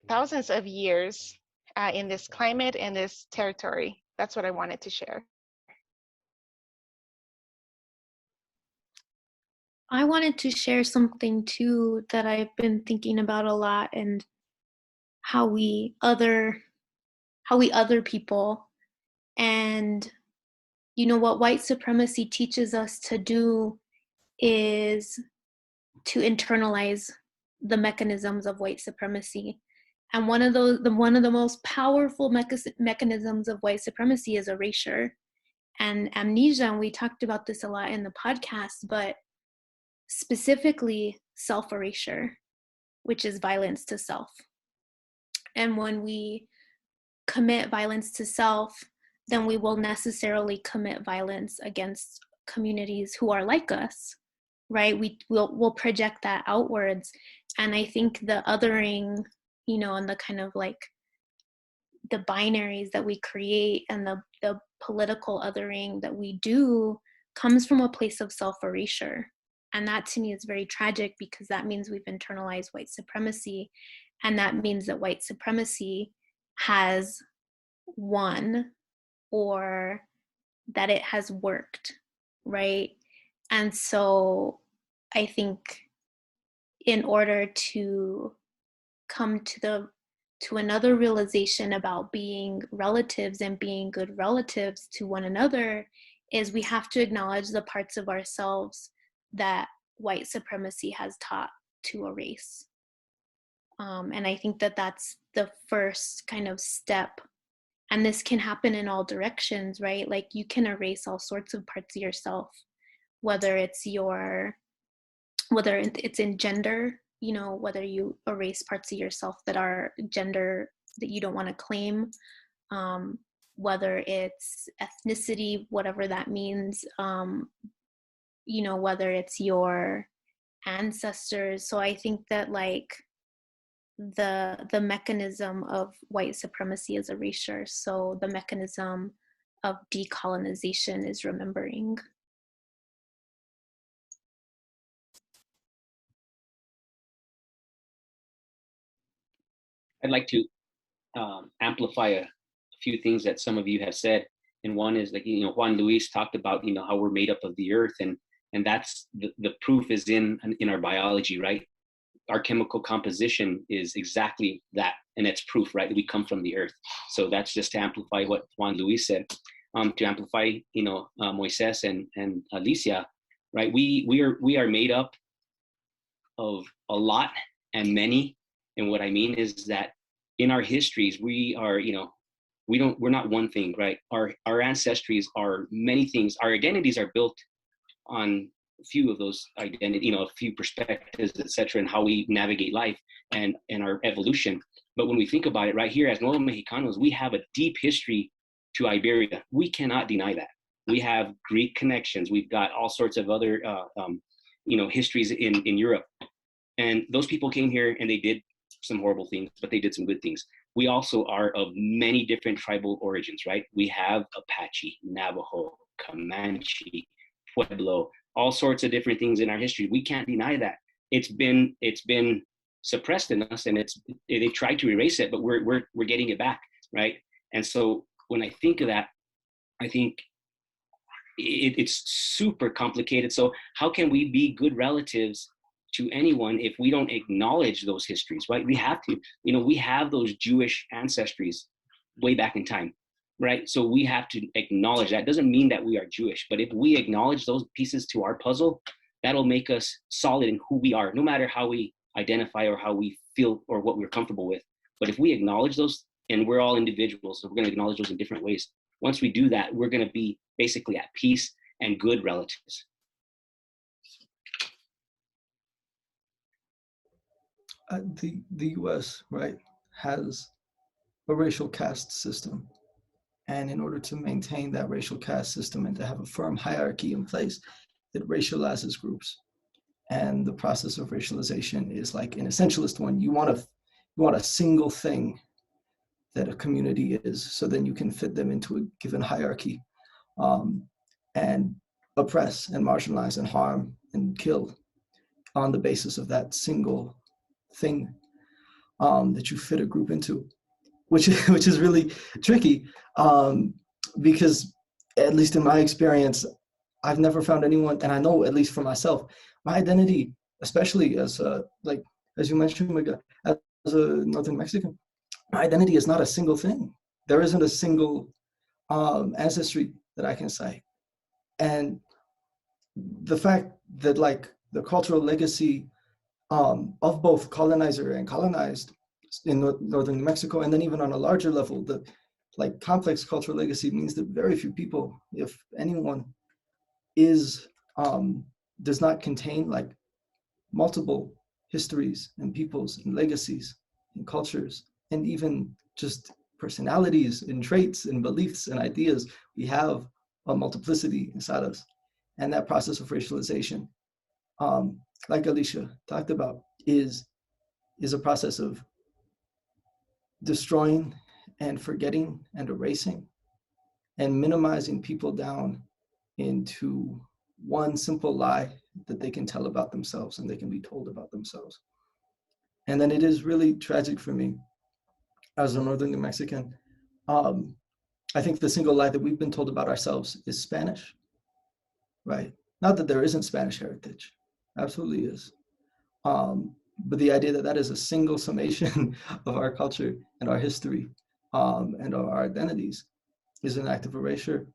thousands of years in this climate and this territory. That's what I wanted to share. I wanted to share something too that I've been thinking about a lot, and how we other people. And you know, what white supremacy teaches us to do is to internalize the mechanisms of white supremacy. And one of the most powerful mechanisms of white supremacy is erasure and amnesia. And we talked about this a lot in the podcast, but specifically self-erasure, which is violence to self. And when we commit violence to self, then we will necessarily commit violence against communities who are like us, right? We'll project that outwards. And I think the othering, you know, and the kind of like the binaries that we create and the political othering that we do comes from a place of self-erasure. And that to me is very tragic, because that means we've internalized white supremacy. And that means that white supremacy has won, or that it has worked, right? And so I think in order to come to another realization about being relatives and being good relatives to one another, is we have to acknowledge the parts of ourselves that white supremacy has taught to erase. And I think that that's the first kind of step. And this can happen in all directions, right? Like you can erase all sorts of parts of yourself, whether it's in gender, you know, whether you erase parts of yourself that are gender that you don't want to claim, whether it's ethnicity, whatever that means, you know, whether it's your ancestors. So I think that like the mechanism of white supremacy is erasure. So the mechanism of decolonization is remembering. I'd like to amplify a few things that some of you have said. And one is like, you know, Juan Luis talked about, you know, how we're made up of the earth, and that's the proof is in our biology, right? Our chemical composition is exactly that, and it's proof, right? We come from the earth. So that's just to amplify what Juan Luis said. To amplify, you know, Moises and Alicia, right? We are made up of a lot and many. And what I mean is that in our histories, we are, you know, we're not one thing, right? Our ancestries are many things. Our identities are built on a few of those identity, you know, a few perspectives, etc., and how we navigate life and our evolution. But when we think about it, right here as Nuevo Mexicanos, we have a deep history to Iberia. We cannot deny that. We have Greek connections. We've got all sorts of other, you know, histories in Europe. And those people came here and they did some horrible things, but they did some good things. We also are of many different tribal origins, right? We have Apache, Navajo, Comanche, Pueblo, all sorts of different things in our history. We can't deny that. It's been suppressed in us, and they tried to erase it, but we're getting it back, right? And so when I think of that, I think it's super complicated. So how can we be good relatives to anyone if we don't acknowledge those histories, right? We have to, we have those Jewish ancestries way back in time, right? So we have to acknowledge that. Doesn't mean that we are Jewish, but if we acknowledge those pieces to our puzzle, that'll make us solid in who we are, no matter how we identify or how we feel or what we're comfortable with. But if we acknowledge those, and we're all individuals, so we're gonna acknowledge those in different ways. Once we do that, we're gonna be basically at peace and good relatives. The US, right, has a racial caste system. And in order to maintain that racial caste system and to have a firm hierarchy in place, it racializes groups. And the process of racialization is like an essentialist one. You want a single thing that a community is, so then you can fit them into a given hierarchy, and oppress and marginalize and harm and kill on the basis of that single thing that you fit a group into, which is really tricky, because at least in my experience, I've never found anyone, and I know at least for myself, my identity, especially as you mentioned, Miguel, as a Northern Mexican, my identity is not a single thing. There isn't a single ancestry that I can cite. And the fact that like the cultural legacy of both colonizer and colonized in Northern New Mexico, and then even on a larger level, the like complex cultural legacy means that very few people, if anyone, does not contain like multiple histories and peoples and legacies and cultures and even just personalities and traits and beliefs and ideas. We have a multiplicity inside us. And that process of racialization, like Alicia talked about, is a process of destroying and forgetting and erasing and minimizing people down into one simple lie that they can tell about themselves and they can be told about themselves. And then it is really tragic for me as a Northern New Mexican. I think the single lie that we've been told about ourselves is Spanish, right? Not that there isn't Spanish heritage, absolutely is. But the idea that that is a single summation of our culture and our history and our identities is an act of erasure.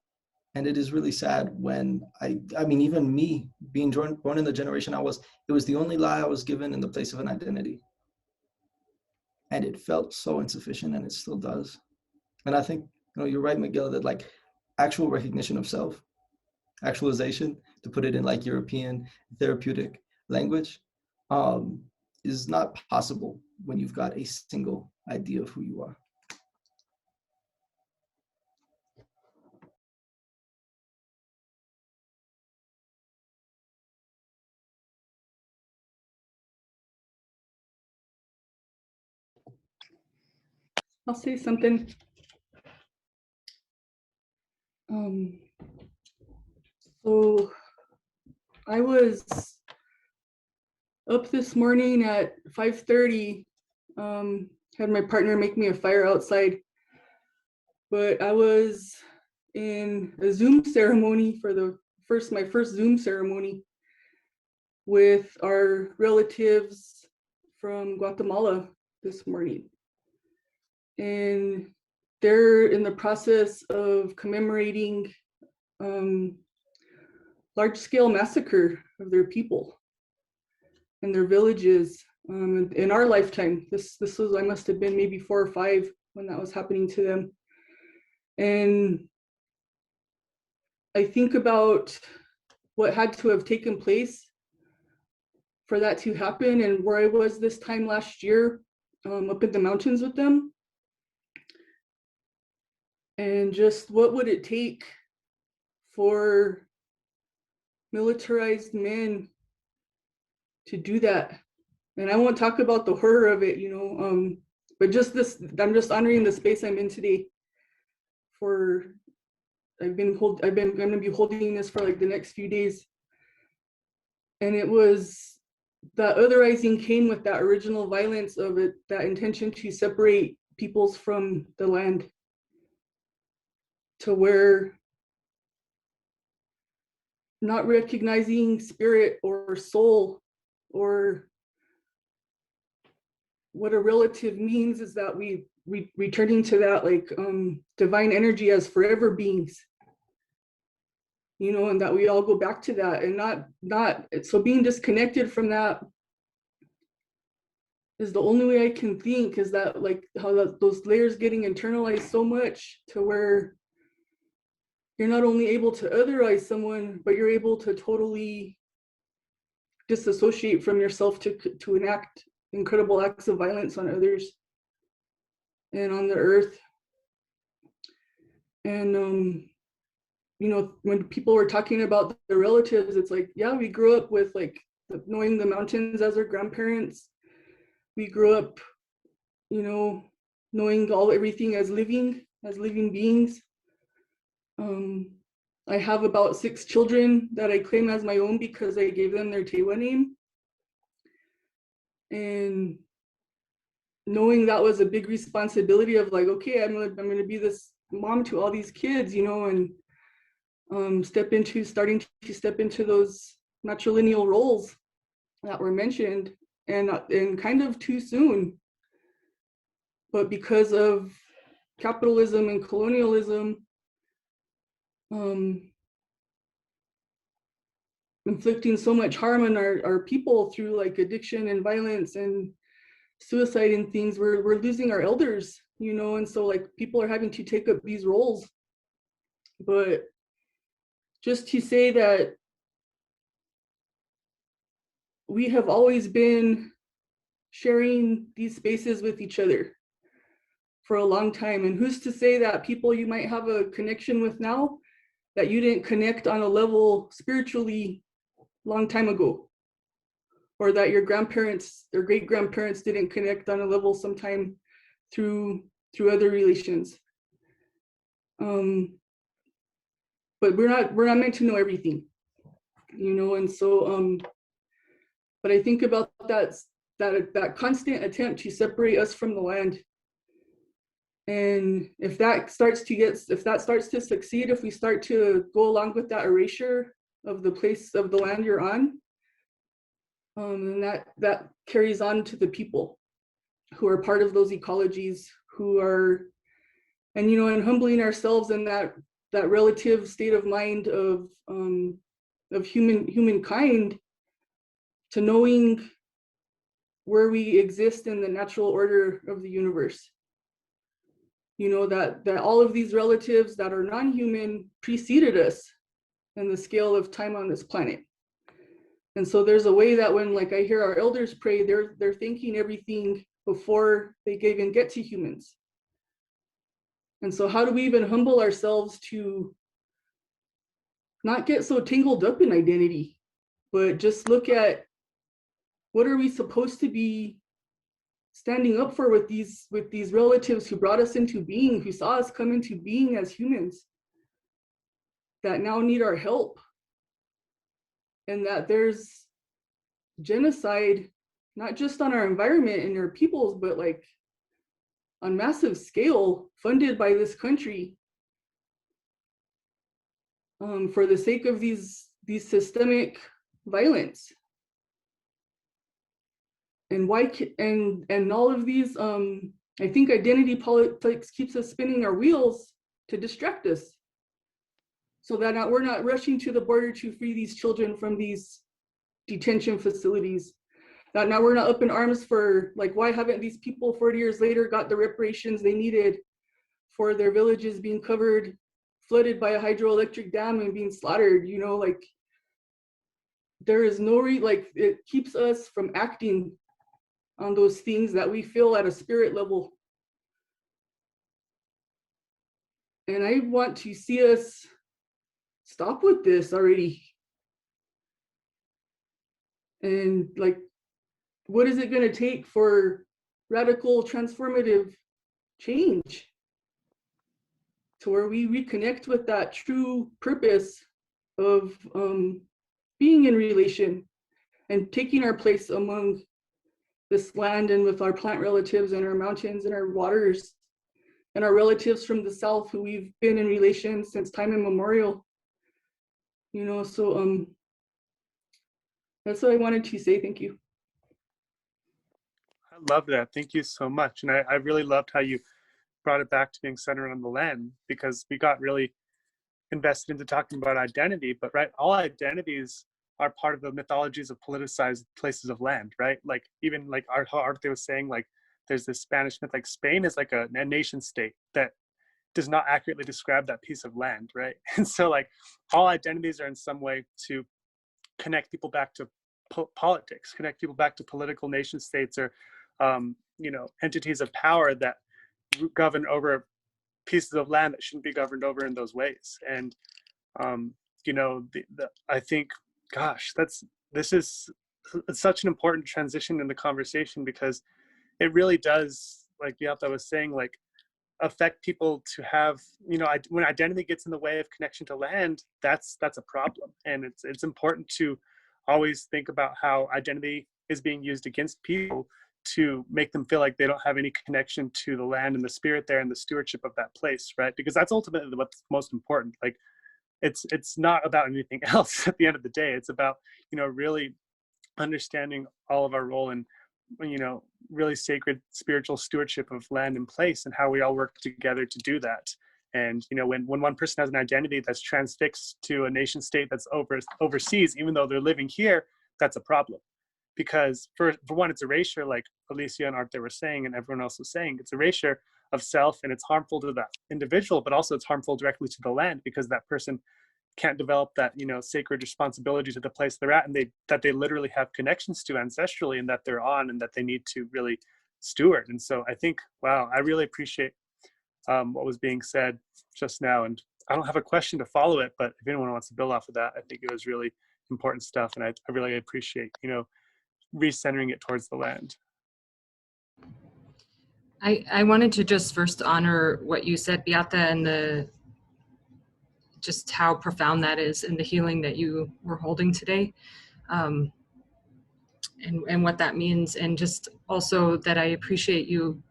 And it is really sad when I mean, even me being born in the generation I was, it was the only lie I was given in the place of an identity. And it felt so insufficient, and it still does. And I think, you're right, Miguel, that like actual recognition of self, actualization, to put it in like European therapeutic language, is not possible when you've got a single idea of who you are. I'll say something. So I was up this morning at 5:30, had my partner make me a fire outside, but I was in a Zoom ceremony for my first Zoom ceremony with our relatives from Guatemala this morning. And they're in the process of commemorating large-scale massacre of their people and their villages in our lifetime. This was, I must have been maybe 4 or 5 when that was happening to them. And I think about what had to have taken place for that to happen, and where I was this time last year up in the mountains with them. And just what would it take for militarized men to do that? And I won't talk about the horror of it, but just this, I'm just honoring the space I'm in today. I'm gonna be holding this for like the next few days. And it was, that otherizing came with that original violence of it, that intention to separate peoples from the land, to where not recognizing spirit or soul, or what a relative means is that we returning to that like divine energy as forever beings, you know, and that we all go back to that, and not so being disconnected from that is the only way I can think, is that like how those layers getting internalized so much to where you're not only able to otherize someone, but you're able to totally disassociate from yourself to enact incredible acts of violence on others and on the earth. And you know, when people were talking about their relatives, it's like, yeah, we grew up with like knowing the mountains as our grandparents. We grew up, you know, knowing everything as living beings. I have about 6 children that I claim as my own because I gave them their Tewa name. And knowing that was a big responsibility of like, okay, I'm gonna be this mom to all these kids, you know, and starting to step into those matrilineal roles that were mentioned, and kind of too soon. But because of capitalism and colonialism, inflicting so much harm on our people through like addiction and violence and suicide and things, we're losing our elders, you know, and so like people are having to take up these roles. But just to say that we have always been sharing these spaces with each other for a long time, and who's to say that people you might have a connection with now that you didn't connect on a level spiritually long time ago, or that your grandparents or great grandparents didn't connect on a level sometime through other relations. But we're not meant to know everything, you know, and so but I think about that constant attempt to separate us from the land. And if that starts to succeed, if we start to go along with that erasure of the place of the land you're on, and that carries on to the people who are part of those ecologies, who are, and you know, and humbling ourselves in that relative state of mind of humankind, to knowing where we exist in the natural order of the universe. You know, that all of these relatives that are non-human preceded us in the scale of time on this planet. And so there's a way that when like I hear our elders pray, they're thinking everything before they even get to humans. And so how do we even humble ourselves to not get so tangled up in identity, but just look at what are we supposed to be standing up for with these relatives who brought us into being, who saw us come into being as humans, that now need our help, and that there's genocide, not just on our environment and our peoples, but like on massive scale, funded by this country, for the sake of these systemic violence. And why, and all of these, I think identity politics keeps us spinning our wheels to distract us, so that now we're not rushing to the border to free these children from these detention facilities. That now we're not up in arms for, like, why haven't these people 40 years later got the reparations they needed for their villages being covered, flooded by a hydroelectric dam and being slaughtered, you know, like, there is no, like, it keeps us from acting on those things that we feel at a spirit level. And I want to see us stop with this already. And like, what is it going to take for radical transformative change to where we reconnect with that true purpose of being in relation and taking our place among this land and with our plant relatives and our mountains and our waters and our relatives from the south who we've been in relation since time immemorial. You know, so that's what I wanted to say. Thank you. I love that. Thank you so much. And I really loved how you brought it back to being centered on the land, because we got really invested into talking about identity, but right, all identities are part of the mythologies of politicized places of land, right? Like even like how Arte was saying, like there's this Spanish myth, like Spain is like a nation state that does not accurately describe that piece of land, right? And so like all identities are in some way to connect people back to politics, connect people back to political nation states, or you know, entities of power that govern over pieces of land that shouldn't be governed over in those ways. And you know, I think, gosh, this is such an important transition in the conversation, because it really does, like Beata was saying, like affect people to have, you know, when identity gets in the way of connection to land, that's a problem. And it's important to always think about how identity is being used against people to make them feel like they don't have any connection to the land and the spirit there and the stewardship of that place, right? Because that's ultimately what's most important. Like it's not about anything else at the end of the day. It's about, you know, really understanding all of our role in, you know, really sacred spiritual stewardship of land and place, and how we all work together to do that. And, you know, when one person has an identity that's transfixed to a nation state that's overseas, even though they're living here, that's a problem. Because for one, it's erasure, like Felicia and Arte were saying, and everyone else was saying, it's erasure of self, and it's harmful to that individual, but also it's harmful directly to the land, because that person can't develop that, you know, sacred responsibility to the place they're at, and that they literally have connections to ancestrally, and that they're on, and that they need to really steward. And so I think, wow, I really appreciate what was being said just now. And I don't have a question to follow it, but if anyone wants to build off of that, I think it was really important stuff. And I really appreciate, you know, recentering it towards the land. I wanted to just first honor what you said, Beata, and just how profound that is, and the healing that you were holding today, and what that means. And just also that I appreciate you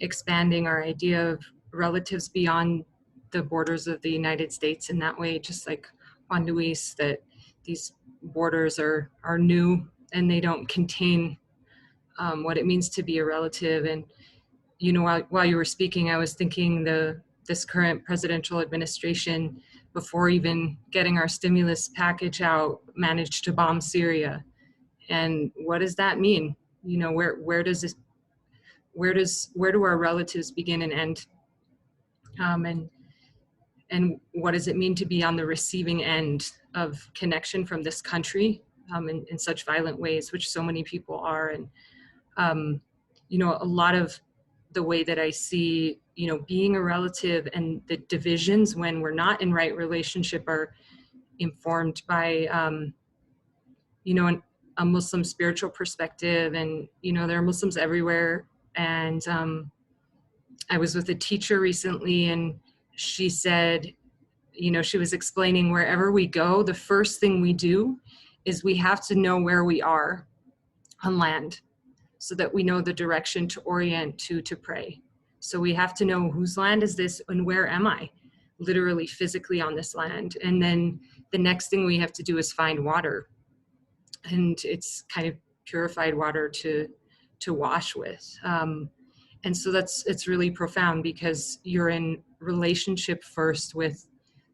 expanding our idea of relatives beyond the borders of the United States in that way, just like Juan Luis, that these borders are new and they don't contain what it means to be a relative. And, you know, while you were speaking, I was thinking this current presidential administration, before even getting our stimulus package out, managed to bomb Syria. And what does that mean? You know, where do our relatives begin and end? And what does it mean to be on the receiving end of connection from this country in such violent ways, which so many people are? And, you know, a lot of the way that I see, you know, being a relative and the divisions when we're not in right relationship are informed by, you know, a Muslim spiritual perspective. And, you know, there are Muslims everywhere. And I was with a teacher recently, and she said, you know, she was explaining, wherever we go, the first thing we do is we have to know where we are on land, so that we know the direction to orient to pray. So we have to know whose land is this and where am I, literally physically on this land. And then the next thing we have to do is find water. And it's kind of purified water to wash with. And so it's really profound, because you're in relationship first with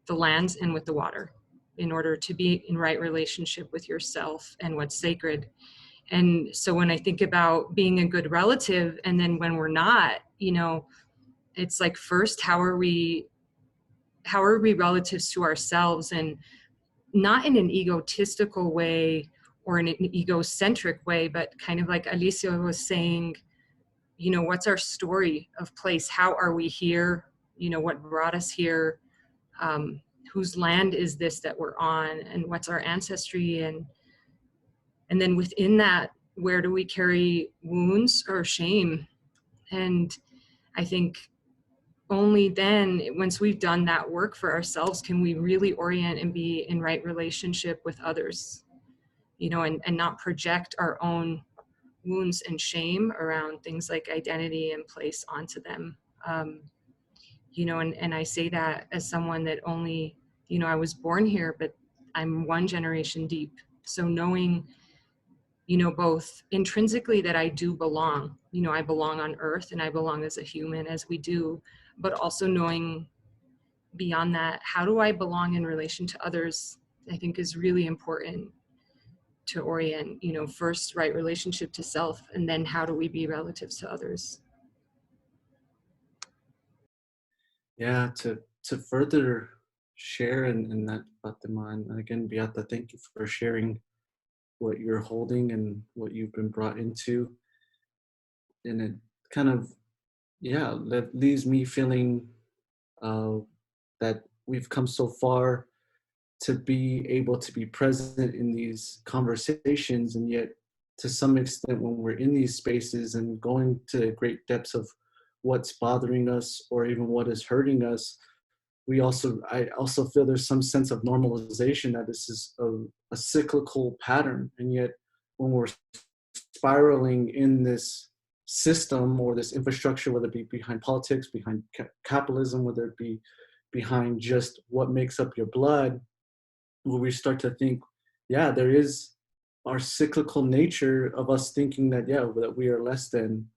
the lands and with the water in order to be in right relationship with yourself and what's sacred. And so when I think about being a good relative, and then when we're not, you know, it's like, first, how are we relatives to ourselves? And not in an egotistical way or in an egocentric way, but kind of like Alicia was saying, you know, what's our story of place? How are we here? You know, what brought us here? Whose land is this that we're on? And what's our ancestry? And then within that, where do we carry wounds or shame? And I think only then, once we've done that work for ourselves, can we really orient and be in right relationship with others, you know, and not project our own wounds and shame around things like identity and place onto them. You know, and I say that as someone that only, you know, I was born here, but I'm one generation deep. So knowing, you know, both intrinsically that I do belong, you know, I belong on earth and I belong as a human as we do, but also knowing beyond that, how do I belong in relation to others, I think is really important to orient, you know, first right relationship to self, and then how do we be relatives to others? Yeah, to further share in that, Fatima, and again, Beata, thank you for sharing what you're holding and what you've been brought into. And it kind of, yeah, leaves me feeling that we've come so far to be able to be present in these conversations, and yet to some extent when we're in these spaces and going to great depths of what's bothering us or even what is hurting us, I also feel there's some sense of normalization that this is a cyclical pattern. And yet when we're spiraling in this system or this infrastructure, whether it be behind politics, behind capitalism, whether it be behind just what makes up your blood, where we start to think, yeah, there is our cyclical nature of us thinking that, yeah, that we are less than.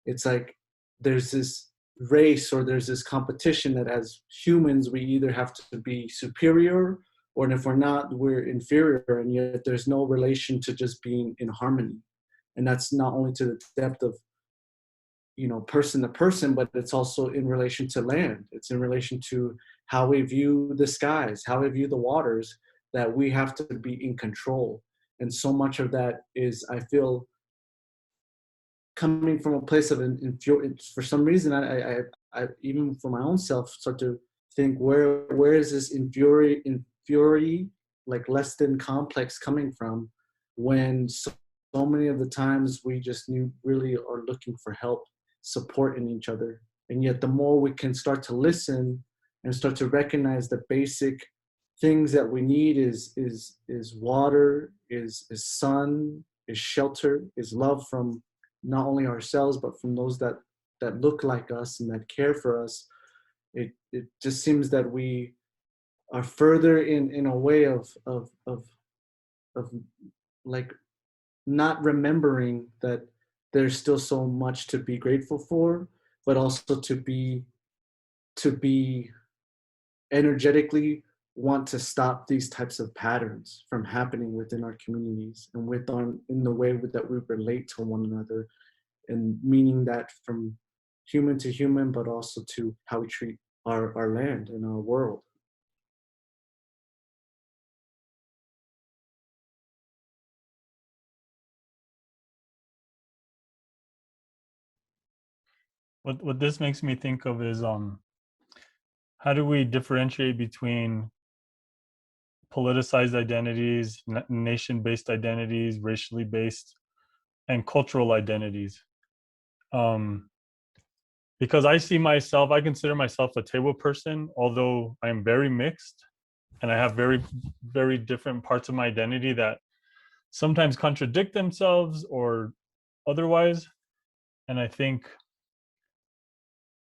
It's like there's this race or there's this competition that as humans, we either have to be superior, or if we're not, we're inferior. And yet there's no relation to just being in harmony. And that's not only to the depth of, you know, person to person, but it's also in relation to land. It's in relation to how we view the skies, how we view the waters, that we have to be in control. And so much of that is, I feel, coming from a place of for some reason, I even for my own self start to think, where is this inferiority, like less than complex coming from, when so many of the times we just really are looking for help, support in each other. And yet the more we can start to listen and start to recognize the basic things that we need is water, is sun, is shelter, is love from not only ourselves, but from those that look like us and that care for us. It just seems that we are further in a way of like not remembering that there's still so much to be grateful for, but also to be energetically want to stop these types of patterns from happening within our communities and in the way that we relate to one another, and meaning that from human to human, but also to how we treat our land and our world. What this makes me think of is how do we differentiate between politicized identities, nation-based identities, racially based, and cultural identities? Because I consider myself a Tewa person, although I am very mixed, and I have very, very different parts of my identity that sometimes contradict themselves or otherwise. And I think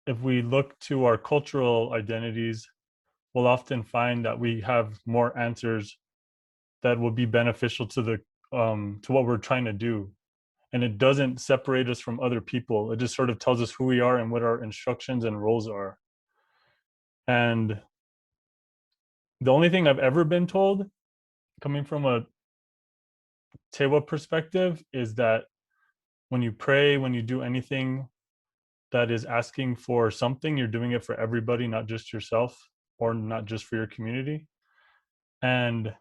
if we look to our cultural identities, we'll often find that we have more answers that will be beneficial to what we're trying to do. And it doesn't separate us from other people. It just sort of tells us who we are and what our instructions and roles are. And the only thing I've ever been told, coming from a Tewa perspective, is that when you pray, when you do anything that is asking for something, you're doing it for everybody, not just yourself or not just for your community. And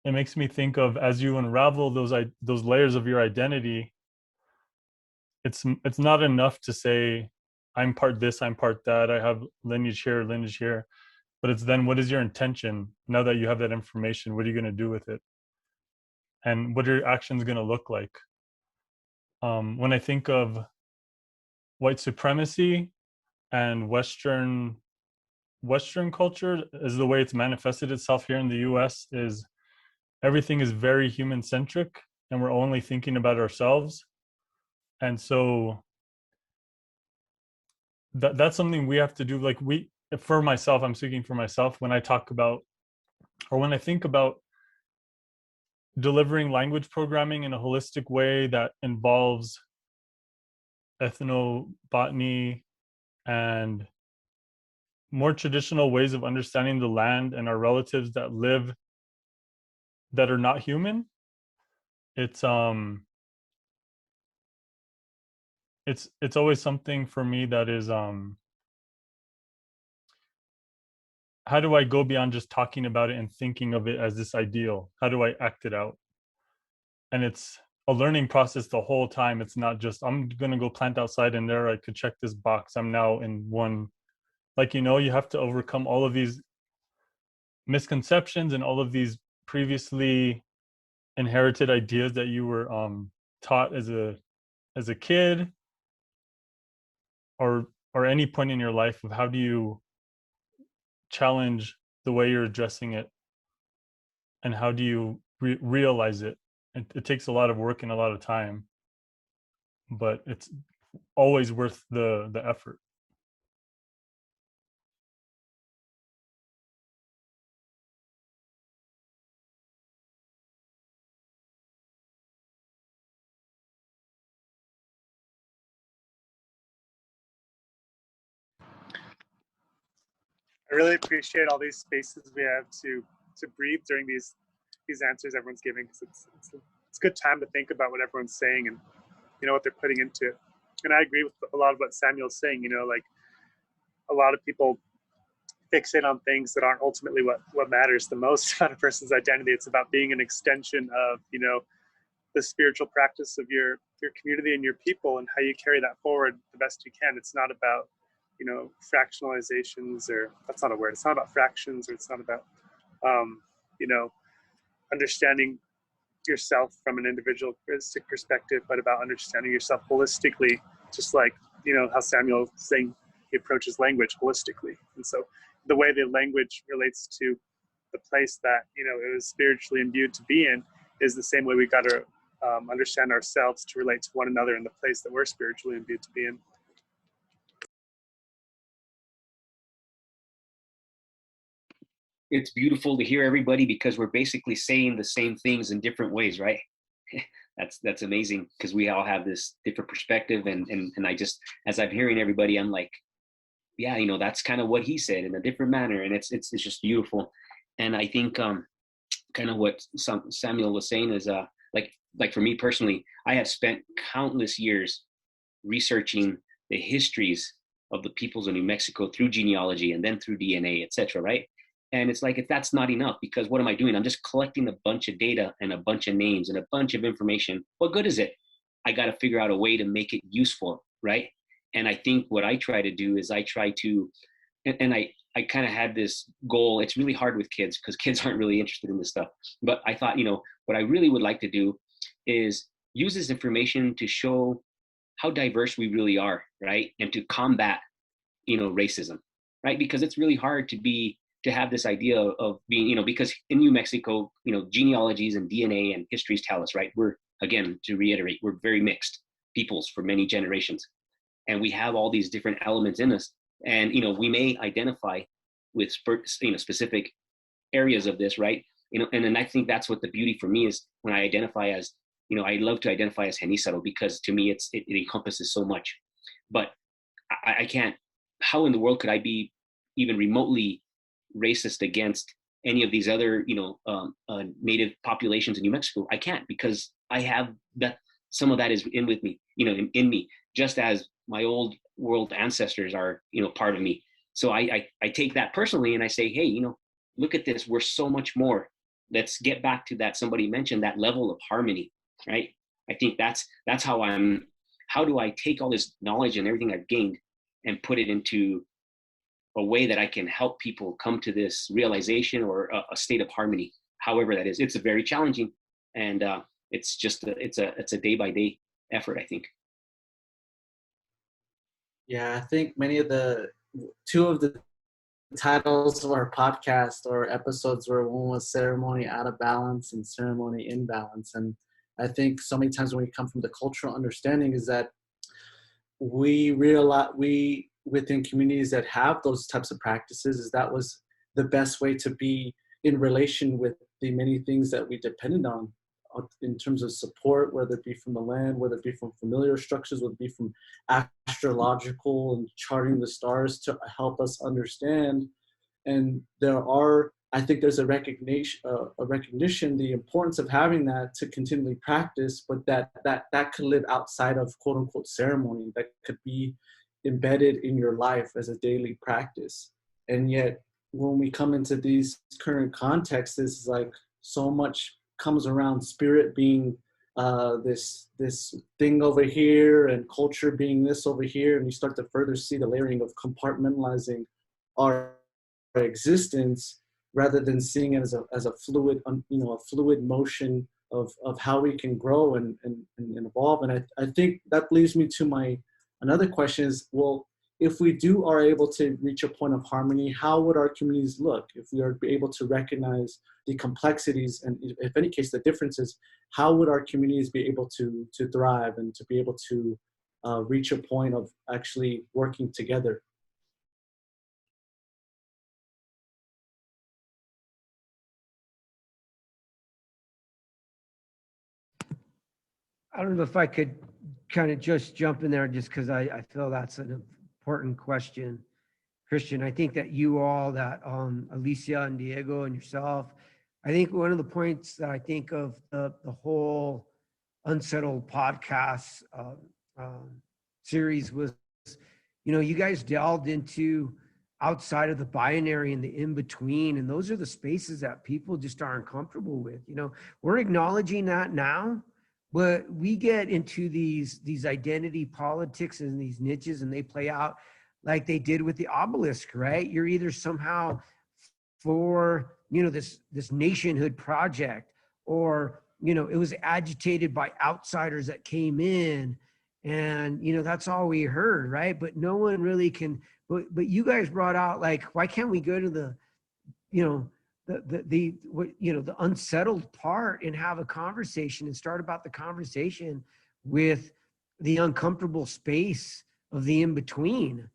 it makes me think of, as you unravel those layers of your identity, it's not enough to say, I'm part this, I'm part that, I have lineage here, but it's then, what is your intention now that you have that information? What are you going to do with it? And what are your actions going to look like? When I think of white supremacy and Western culture, is the way it's manifested itself here in the US, is everything is very human centric and we're only thinking about ourselves. And so that's something we have to do. Like for myself, I'm speaking for myself. When I talk about or when I think about delivering language programming in a holistic way that involves ethnobotany and more traditional ways of understanding the land and our relatives that live that are not human, it's always something for me that is how do I go beyond just talking about it and thinking of it as this ideal? How do I act it out? And it's a learning process the whole time. It's not just, I'm going to go plant outside and there I could check this box. I'm now in one, like, you know, you have to overcome all of these misconceptions and all of these previously inherited ideas that you were taught as a kid or any point in your life of how do you challenge the way you're addressing it and how do you realize it. It takes a lot of work and a lot of time, but it's always worth the effort. I really appreciate all these spaces we have to breathe during these answers everyone's giving, because it's a good time to think about what everyone's saying and, you know, what they're putting into it. And I agree with a lot of what Samuel's saying. You know, like, a lot of people fixate on things that aren't ultimately what matters the most about a person's identity. It's about being an extension of, you know, the spiritual practice of your community and your people and how you carry that forward the best you can. It's not about, you know, fractionalizations, or that's not a word. It's not about fractions, or it's not about, you know, understanding yourself from an individualistic perspective, but about understanding yourself holistically, just like, you know, how Samuel was saying he approaches language holistically. And so the way the language relates to the place that, you know, it was spiritually imbued to be in is the same way we got to understand ourselves to relate to one another in the place that we're spiritually imbued to be in. It's beautiful to hear everybody, because we're basically saying the same things in different ways, right? That's amazing, because we all have this different perspective, and I just, as I'm hearing everybody, I'm like, yeah, you know, that's kind of what he said in a different manner, and it's just beautiful. And I think kind of what Samuel was saying is like for me personally, I have spent countless years researching the histories of the peoples of New Mexico through genealogy and then through DNA, etc., right? And it's like, if that's not enough, because what am I doing? I'm just collecting a bunch of data and a bunch of names and a bunch of information. What good is it? I got to figure out a way to make it useful, right? And I think what I try to do is I try to, and I kind of had this goal. It's really hard with kids because kids aren't really interested in this stuff. But I thought, you know, what I really would like to do is use this information to show how diverse we really are, right? And to combat, you know, racism, right? Because it's really hard to have this idea of being, you know, because in New Mexico, you know, genealogies and DNA and histories tell us, right? We're, again, to reiterate, we're very mixed peoples for many generations. And we have all these different elements in us. And, you know, we may identify with, you know, specific areas of this, right? You know, and then I think that's what the beauty for me is when I identify as, you know, I love to identify as Genízaro, because to me, it encompasses so much. But I can't, how in the world could I be even remotely racist against any of these other, you know, native populations in New Mexico? I can't, because I have that, some of that is in with me, you know, in me, just as my old world ancestors are, you know, part of me. So I take that personally and I say, hey, you know, look at this, we're so much more. Let's get back to that. Somebody mentioned that level of harmony, right? I think that's how do I take all this knowledge and everything I've gained and put it into a way that I can help people come to this realization or a state of harmony, however that is. It's a very challenging, and it's just it's a day by day effort, I think. Yeah, I think two of the titles of our podcast or episodes were, one was Ceremony Out of Balance and Ceremony in Balance. And I think so many times when we come from the cultural understanding is that we realize within communities that have those types of practices, is that was the best way to be in relation with the many things that we depended on in terms of support, whether it be from the land, whether it be from familiar structures, whether it be from astrological and charting the stars to help us understand. And I think there's a recognition, the importance of having that to continually practice, but that could live outside of quote unquote ceremony, that could be embedded in your life as a daily practice. And yet when we come into these current contexts, it's like so much comes around spirit being this thing over here and culture being this over here, and you start to further see the layering of compartmentalizing our existence rather than seeing it as a fluid, a fluid motion of how we can grow and evolve. And I think that leads me to another question is, well, if we are able to reach a point of harmony, how would our communities look? If we are able to recognize the complexities and, if any case, the differences, how would our communities be able to thrive and to be able to reach a point of actually working together? I don't know if I could kind of just jump in there just because I feel that's an important question. Christian, I think that you all, that Alicia and Diego and yourself, I think one of the points that I think of the whole Unsettled Podcast series was, you guys delved into outside of the binary and the in-between, and those are the spaces that people just aren't comfortable with. We're acknowledging that now, but we get into these identity politics and these niches, and they play out like they did with the obelisk, right? You're either somehow for, this nationhood project, or, it was agitated by outsiders that came in, and, that's all we heard, right? But no one really can, but you guys brought out, like, why can't we go to the unsettled part and have a conversation and start about the conversation with the uncomfortable space of the in-between.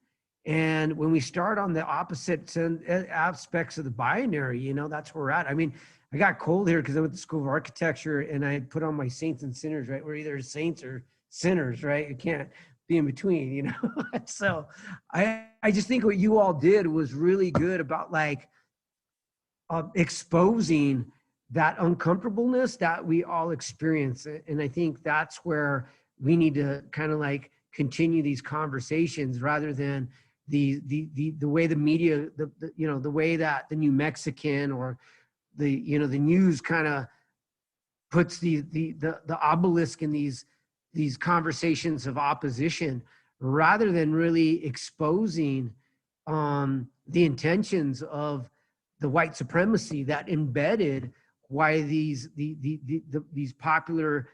And when we start on the opposite aspects of the binary, that's where we're at. I mean, I got cold here because I went to School of Architecture and I put on my saints and sinners, right? We're either saints or sinners, right? You can't be in between, So I just think what you all did was really good about exposing that uncomfortableness that we all experience. And I think that's where we need to kind of continue these conversations rather than the way the media, the way that the New Mexican or the news kind of puts the obelisk in these conversations of opposition, rather than really exposing the intentions of the white supremacy that embedded why these popular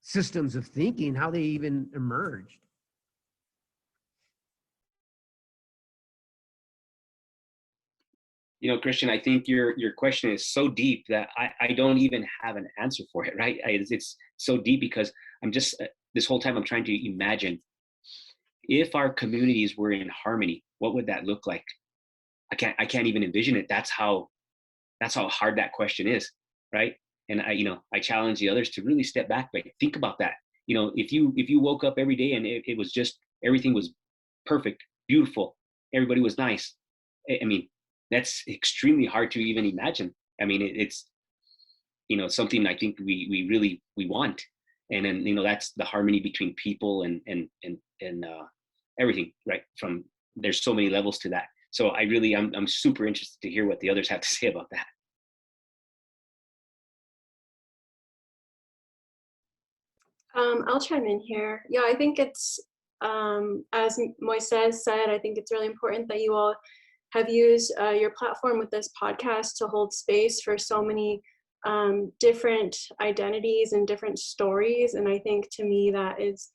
systems of thinking, how they even emerged. Christian, I think your question is so deep that I don't even have an answer for it, right? It's so deep because I'm just, this whole time I'm trying to imagine, if our communities were in harmony, what would that look like? I can't even envision it. That's how hard that question is, right? And I challenge the others to really step back, but think about that. If you woke up every day and it was just, everything was perfect, beautiful, everybody was nice. I mean, that's extremely hard to even imagine. I mean, it's something I think we want, and then that's the harmony between people and everything, right? From, there's so many levels to that. So I'm super interested to hear what the others have to say about that. I'll chime in here. Yeah, I think it's, as Moises said, I think it's really important that you all have used your platform with this podcast to hold space for so many different identities and different stories. And I think, to me, that is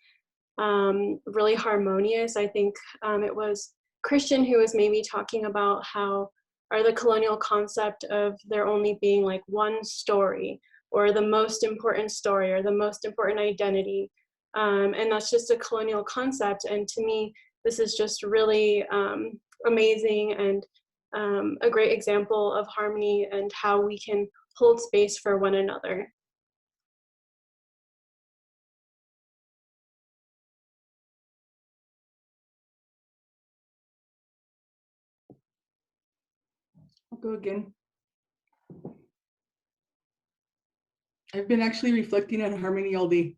really harmonious. I think it was Christian who was maybe talking about the colonial concept of there only being one story, or the most important story, or the most important identity. And that's just a colonial concept. And to me, this is just really amazing. And a great example of harmony and how we can hold space for one another. I'll go again. I've been actually reflecting on harmony all day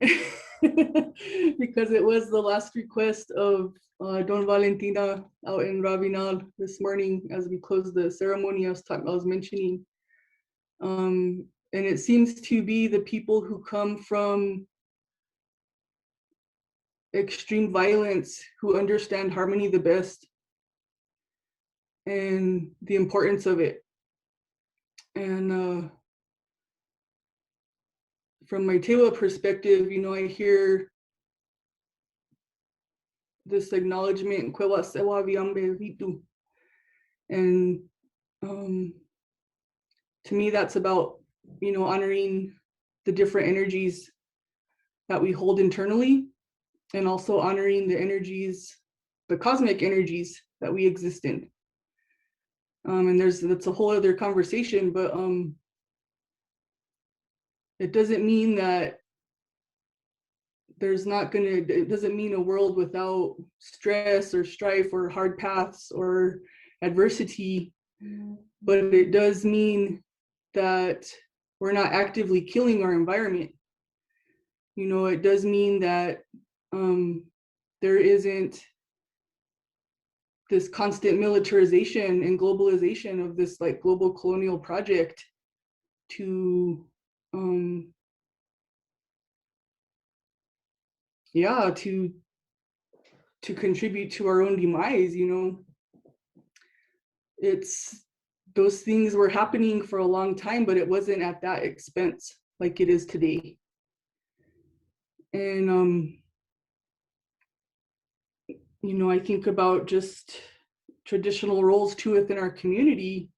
because it was the last request of Don Valentina out in Rabinal this morning as we closed the ceremony I was mentioning. And it seems to be the people who come from extreme violence who understand harmony the best and the importance of it. And from my Tewa perspective, you know, I hear this acknowledgement, and to me, that's about, you know, honoring the different energies that we hold internally, and also honoring the energies, the cosmic energies that we exist in. And that's a whole other conversation, but it doesn't mean that it doesn't mean a world without stress or strife or hard paths or adversity, but it does mean that we're not actively killing our environment. You know, it does mean that there isn't this constant militarization and globalization of this like global colonial project to to contribute to our own demise. You know, those things were happening for a long time, but it wasn't at that expense like it is today. And you know, I think about just traditional roles too within our community,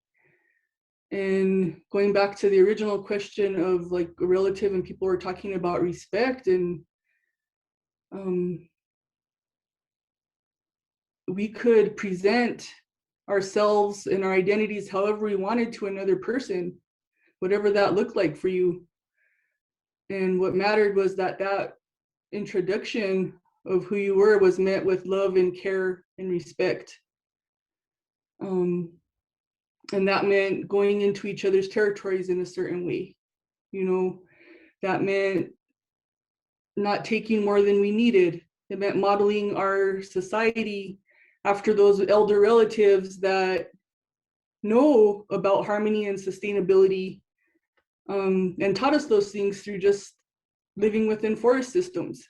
and going back to the original question of like a relative, and people were talking about respect, and we could present ourselves and our identities however we wanted to another person, whatever that looked like for you. And what mattered was that introduction of who you were was met with love and care and respect. And that meant going into each other's territories in a certain way. You know, that meant not taking more than we needed. It meant modeling our society after those elder relatives that know about harmony and sustainability, and taught us those things through just living within forest systems.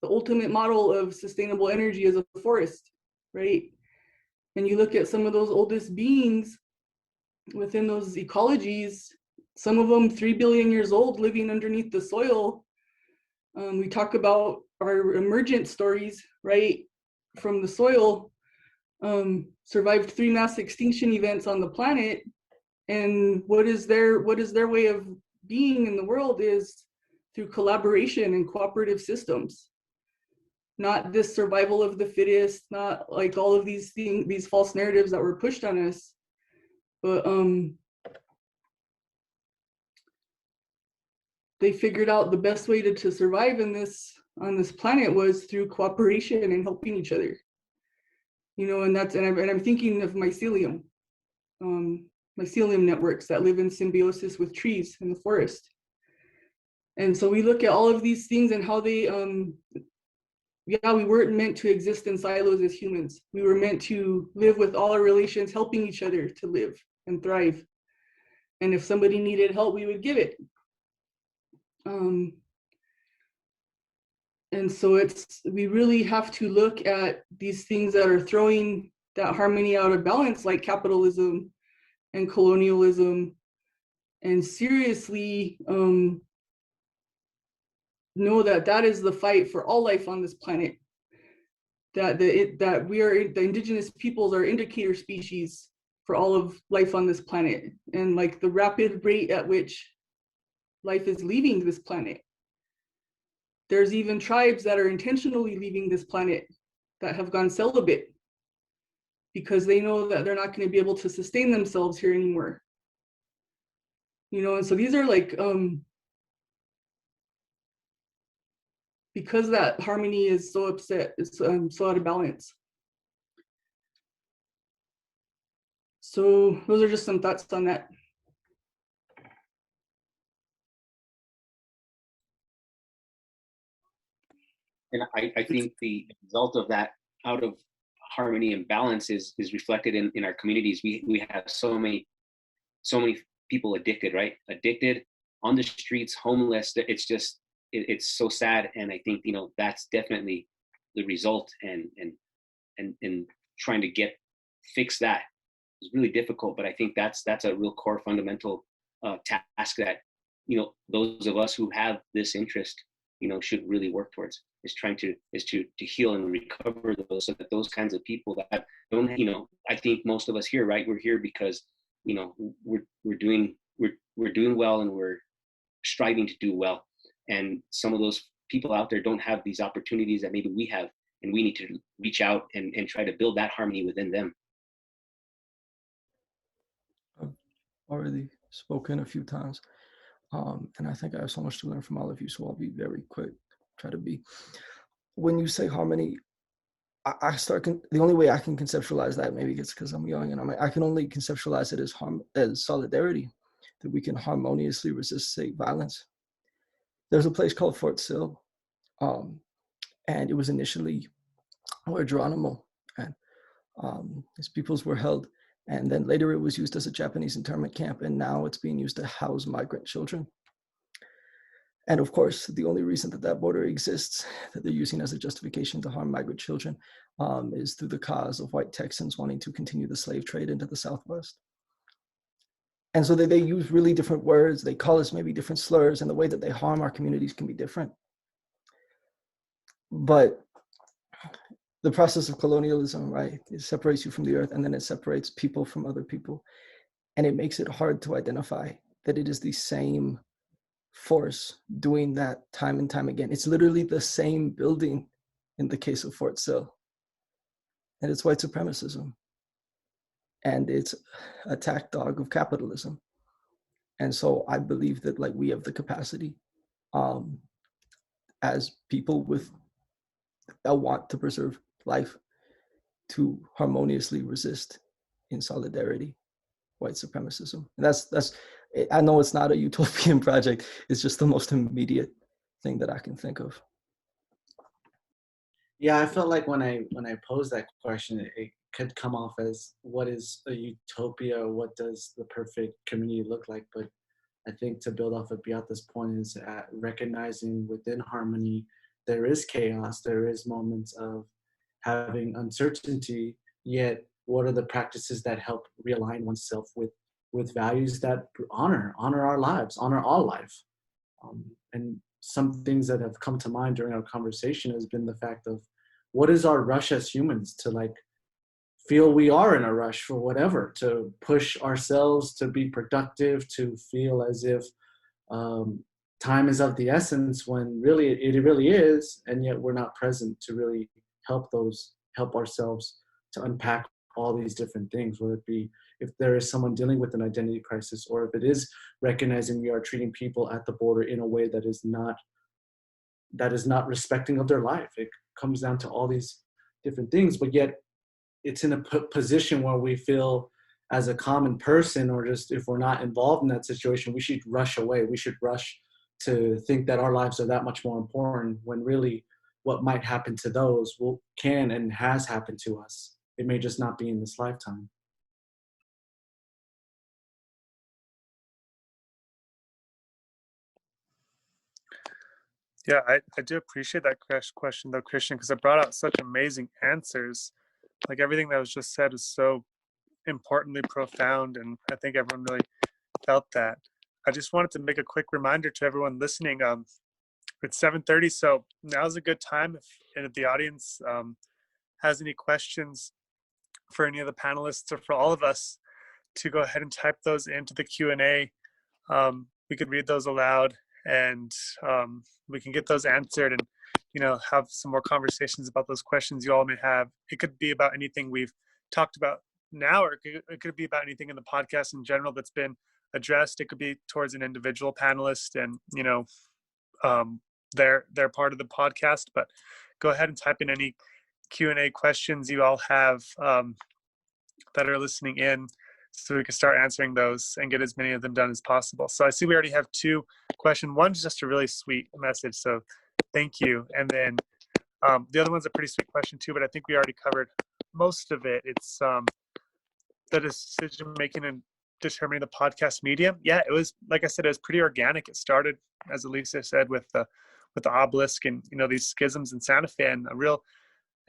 The ultimate model of sustainable energy is a forest, right? And you look at some of those oldest beings within those ecologies, some of them 3 billion years old living underneath the soil. We talk about our emergent stories, right? From the soil, survived 3 mass extinction events on the planet. And what is their way of being in the world is through collaboration and cooperative systems. Not this survival of the fittest, not like all of these things, these false narratives that were pushed on us. But they figured out the best way to survive on this planet was through cooperation and helping each other. You know, and I'm thinking of mycelium networks that live in symbiosis with trees in the forest. And so we look at all of these things and how they, we weren't meant to exist in silos as humans. We were meant to live with all our relations, helping each other to live and thrive. And if somebody needed help, we would give it. And so we really have to look at these things that are throwing that harmony out of balance, like capitalism and colonialism, and seriously know that is the fight for all life on this planet. That the indigenous peoples are indicator species for all of life on this planet, and like the rapid rate at which life is leaving this planet. There's even tribes that are intentionally leaving this planet that have gone celibate. because they know that they're not going to be able to sustain themselves here anymore. You know, and so these are like, because that harmony is so upset, it's so out of balance. So those are just some thoughts on that. And I think the result of that out of harmony and balance is reflected in our communities. We have so many people addicted, right? Addicted, on the streets, homeless. It's just, it's so sad. And I think, you know, that's definitely the result, and trying to fix that is really difficult. But I think that's a real core fundamental task that, you know, those of us who have this interest, you know, should really work towards, is to heal and recover those, so that those kinds of people that don't, you know, I think most of us here, right, we're here because, you know, we're doing well, and we're striving to do well. And some of those people out there don't have these opportunities that maybe we have, and we need to reach out and try to build that harmony within them. I've already spoken a few times, and I think I have so much to learn from all of you, so I'll be very quick, try to be. When you say harmony, the only way I can conceptualize that, maybe it's because I'm young, and I can only conceptualize it as solidarity, that we can harmoniously resist state violence. There's a place called Fort Sill, and it was initially where Geronimo and his peoples were held, and then later it was used as a Japanese internment camp, and now it's being used to house migrant children. And of course, the only reason that border exists, that they're using as a justification to harm migrant children, is through the cause of white Texans wanting to continue the slave trade into the Southwest. And so they use really different words, they call us maybe different slurs, and the way that they harm our communities can be different. But the process of colonialism, right, it separates you from the earth, and then it separates people from other people. And it makes it hard to identify that it is the same force doing that time and time again. It's literally the same building in the case of Fort Sill. And it's white supremacism. And it's a attack dog of capitalism. And so I believe that, like, we have the capacity as people with a want to preserve life to harmoniously resist in solidarity white supremacism. And that's I know it's not a utopian project, it's just the most immediate thing that I can think of. Yeah, I felt like when I posed that question, it could come off as, what is a utopia? What does the perfect community look like? But I think to build off of Beata's point is recognizing within harmony, there is chaos, there is moments of having uncertainty, yet what are the practices that help realign oneself with values that honor our lives, honor all life. And some things that have come to mind during our conversation has been the fact of, what is our rush as humans to, like, feel we are in a rush for whatever, to push ourselves to be productive, to feel as if time is of the essence, when really it really is, and yet we're not present to really help ourselves to unpack all these different things, whether it be if there is someone dealing with an identity crisis, or if it is recognizing we are treating people at the border in a way that is not respecting of their life. It comes down to all these different things, but yet it's in a position where we feel as a common person, or just if we're not involved in that situation, we should rush away. We should rush to think that our lives are that much more important, when really what might happen to those can and has happened to us. It may just not be in this lifetime. Yeah, I do appreciate that question though, Christian, because it brought out such amazing answers. Like, everything that was just said is so importantly profound, and I think everyone really felt that. I just wanted to make a quick reminder to everyone listening. It's 7:30, so now's a good time if the audience has any questions for any of the panelists or for all of us, to go ahead and type those into the Q&A. We could read those aloud, and we can get those answered, and, you know, have some more conversations about those questions you all may have. It could be about anything we've talked about now, or it could be about anything in the podcast in general that's been addressed. It could be towards an individual panelist, and they're part of the podcast. But go ahead and type in any Q&A questions you all have that are listening in, so we can start answering those and get as many of them done as possible. So I see we already have 2 questions. One's just a really sweet message, so thank you. And then the other one's a pretty sweet question too, but I think we already covered most of it. It's the decision making and determining the podcast medium. Yeah, it was, like I said, it was pretty organic. It started, as Alicia said, with the obelisk and these schisms in Santa Fe, and a real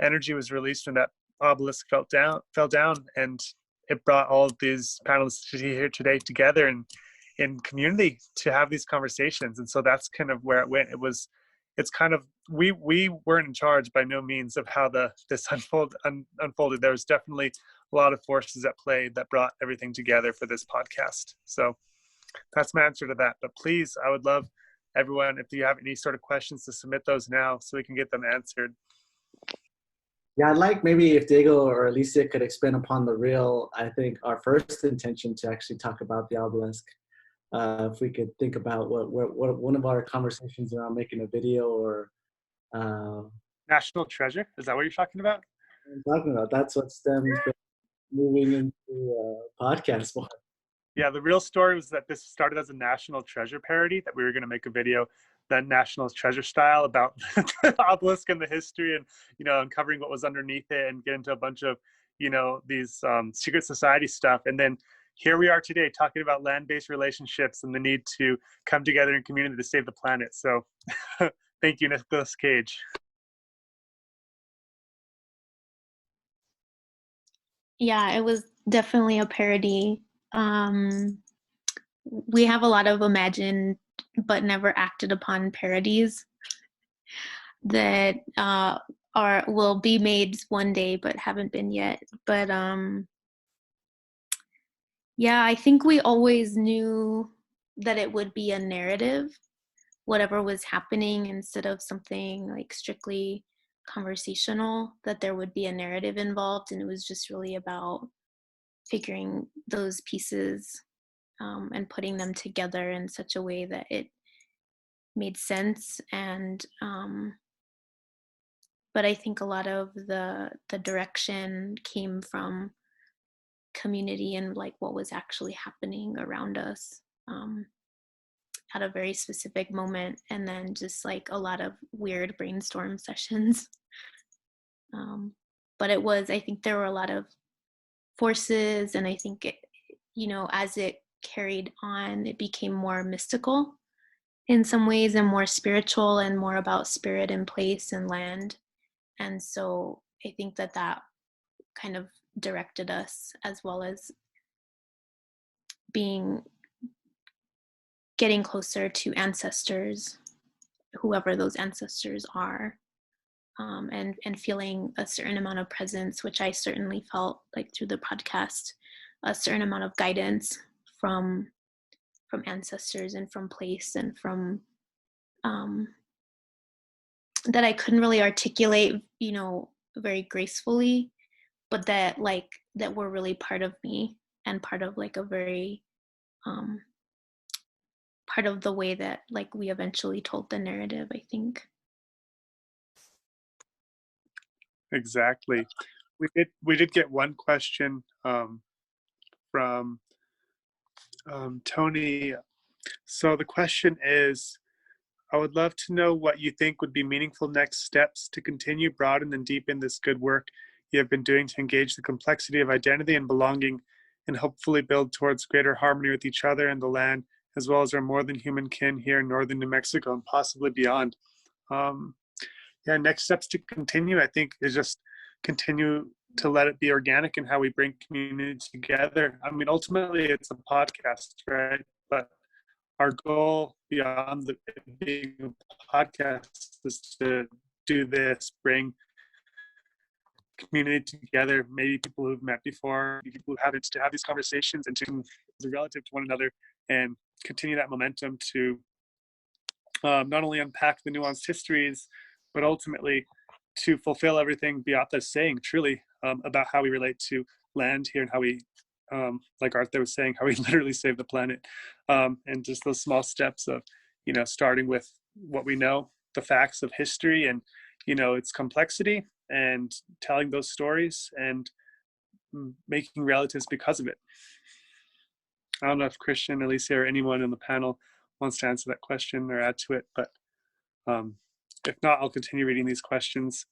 energy was released when that obelisk fell down, and it brought all of these panelists here today together and in community to have these conversations. And so that's kind of where it went. It's kind of, we weren't in charge by no means of how this unfolded. There was definitely a lot of forces at play that brought everything together for this podcast. So that's my answer to that. But please, I would love everyone, if you have any sort of questions, to submit those now so we can get them answered. Yeah, I'd like maybe if Diego or Alicia could expand upon I think our first intention to actually talk about the obelisk. If we could think about what one of our conversations around making a video or National Treasure, is that what you're talking about? I'm talking about. That's what stems moving into podcast for. Yeah, the real story was that this started as a National Treasure parody, that we were going to make a video, that National Treasure style, about the obelisk and the history, and uncovering what was underneath it, and get into a bunch of these secret society stuff. And then here we are today talking about land-based relationships and the need to come together in community to save the planet. So thank you, Nicholas Cage. Yeah, it was definitely a parody. We have a lot of imagined but never acted upon parodies that will be made one day but haven't been yet. But yeah, I think we always knew that it would be a narrative, whatever was happening, instead of something like strictly conversational, that there would be a narrative involved. And it was just really about figuring those pieces and putting them together in such a way that it made sense. And but I think a lot of the direction came from community and like what was actually happening around us at a very specific moment, and then just like a lot of weird brainstorm sessions. But I think there were a lot of forces, and I think it, as it carried on, it became more mystical in some ways, and more spiritual, and more about spirit and place and land. And so I think that kind of directed us, as well as getting closer to ancestors, whoever those ancestors are, and feeling a certain amount of presence, which I certainly felt like through the podcast, a certain amount of guidance from ancestors and from place, and from that I couldn't really articulate, very gracefully, but that were really part of me, and part of like a very part of the way that like we eventually told the narrative, I think. Exactly. We did get one question from Tony. So the question is, I would love to know what you think would be meaningful next steps to continue, broaden, and deepen this good work you have been doing to engage the complexity of identity and belonging, and hopefully build towards greater harmony with each other and the land, as well as our more than human kin here in northern New Mexico and possibly beyond. Next steps to continue, I think, is just continue to let it be organic in how we bring community together. I mean, ultimately it's a podcast, right? But our goal beyond being a podcast is to do this, bring community together, maybe people who've met before, people who haven't, to have these conversations and to be relative to one another, and continue that momentum to not only unpack the nuanced histories, but ultimately to fulfill everything Beata is saying, truly, about how we relate to land here and how we, like Arte was saying, how we literally save the planet, and just those small steps of, starting with what we know, the facts of history and, its complexity, and telling those stories and making relatives because of it. I don't know if Christian, Alicia, or anyone in the panel wants to answer that question or add to it, but if not, I'll continue reading these questions.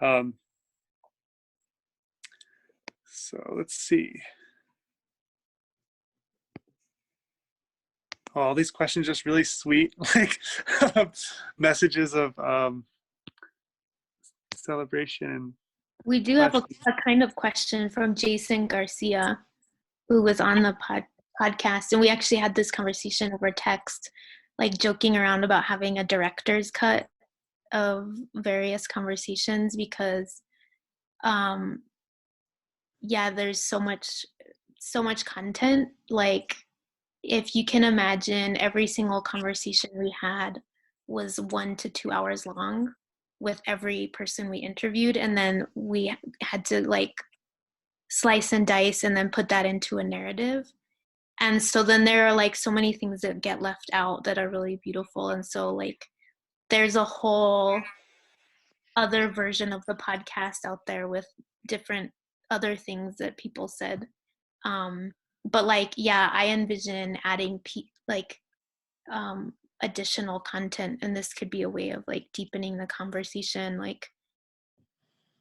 So let's see. All these questions just really sweet, like messages of celebration. We do have a kind of question from Jason Garcia, who was on the podcast, and we actually had this conversation over text, like joking around about having a director's cut of various conversations, because yeah, there's so much content. Like, if you can imagine, every single conversation we had was 1 to 2 hours long with every person we interviewed, and then we had to like slice and dice and then put that into a narrative. And so then there are like so many things that get left out that are really beautiful. And so like there's a whole other version of the podcast out there with different other things that people said. But like, yeah, I envision adding additional content, and this could be a way of like deepening the conversation. Like,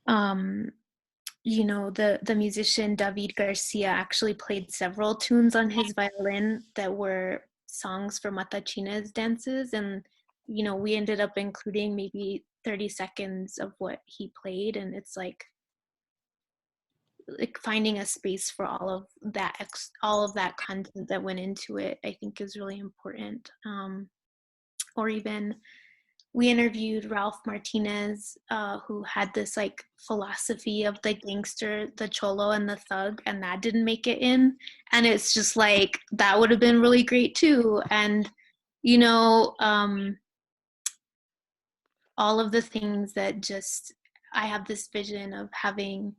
the musician David Garcia actually played several tunes on his violin that were songs for Matachines dances, and we ended up including maybe 30 seconds of what he played, and it's like finding a space for all of that content that went into it, I think is really important. Or even we interviewed Ralph Martinez, who had this like philosophy of the gangster, the cholo, and the thug, and that didn't make it in. And it's just like, that would have been really great too. And, all of the things that just, I have this vision of having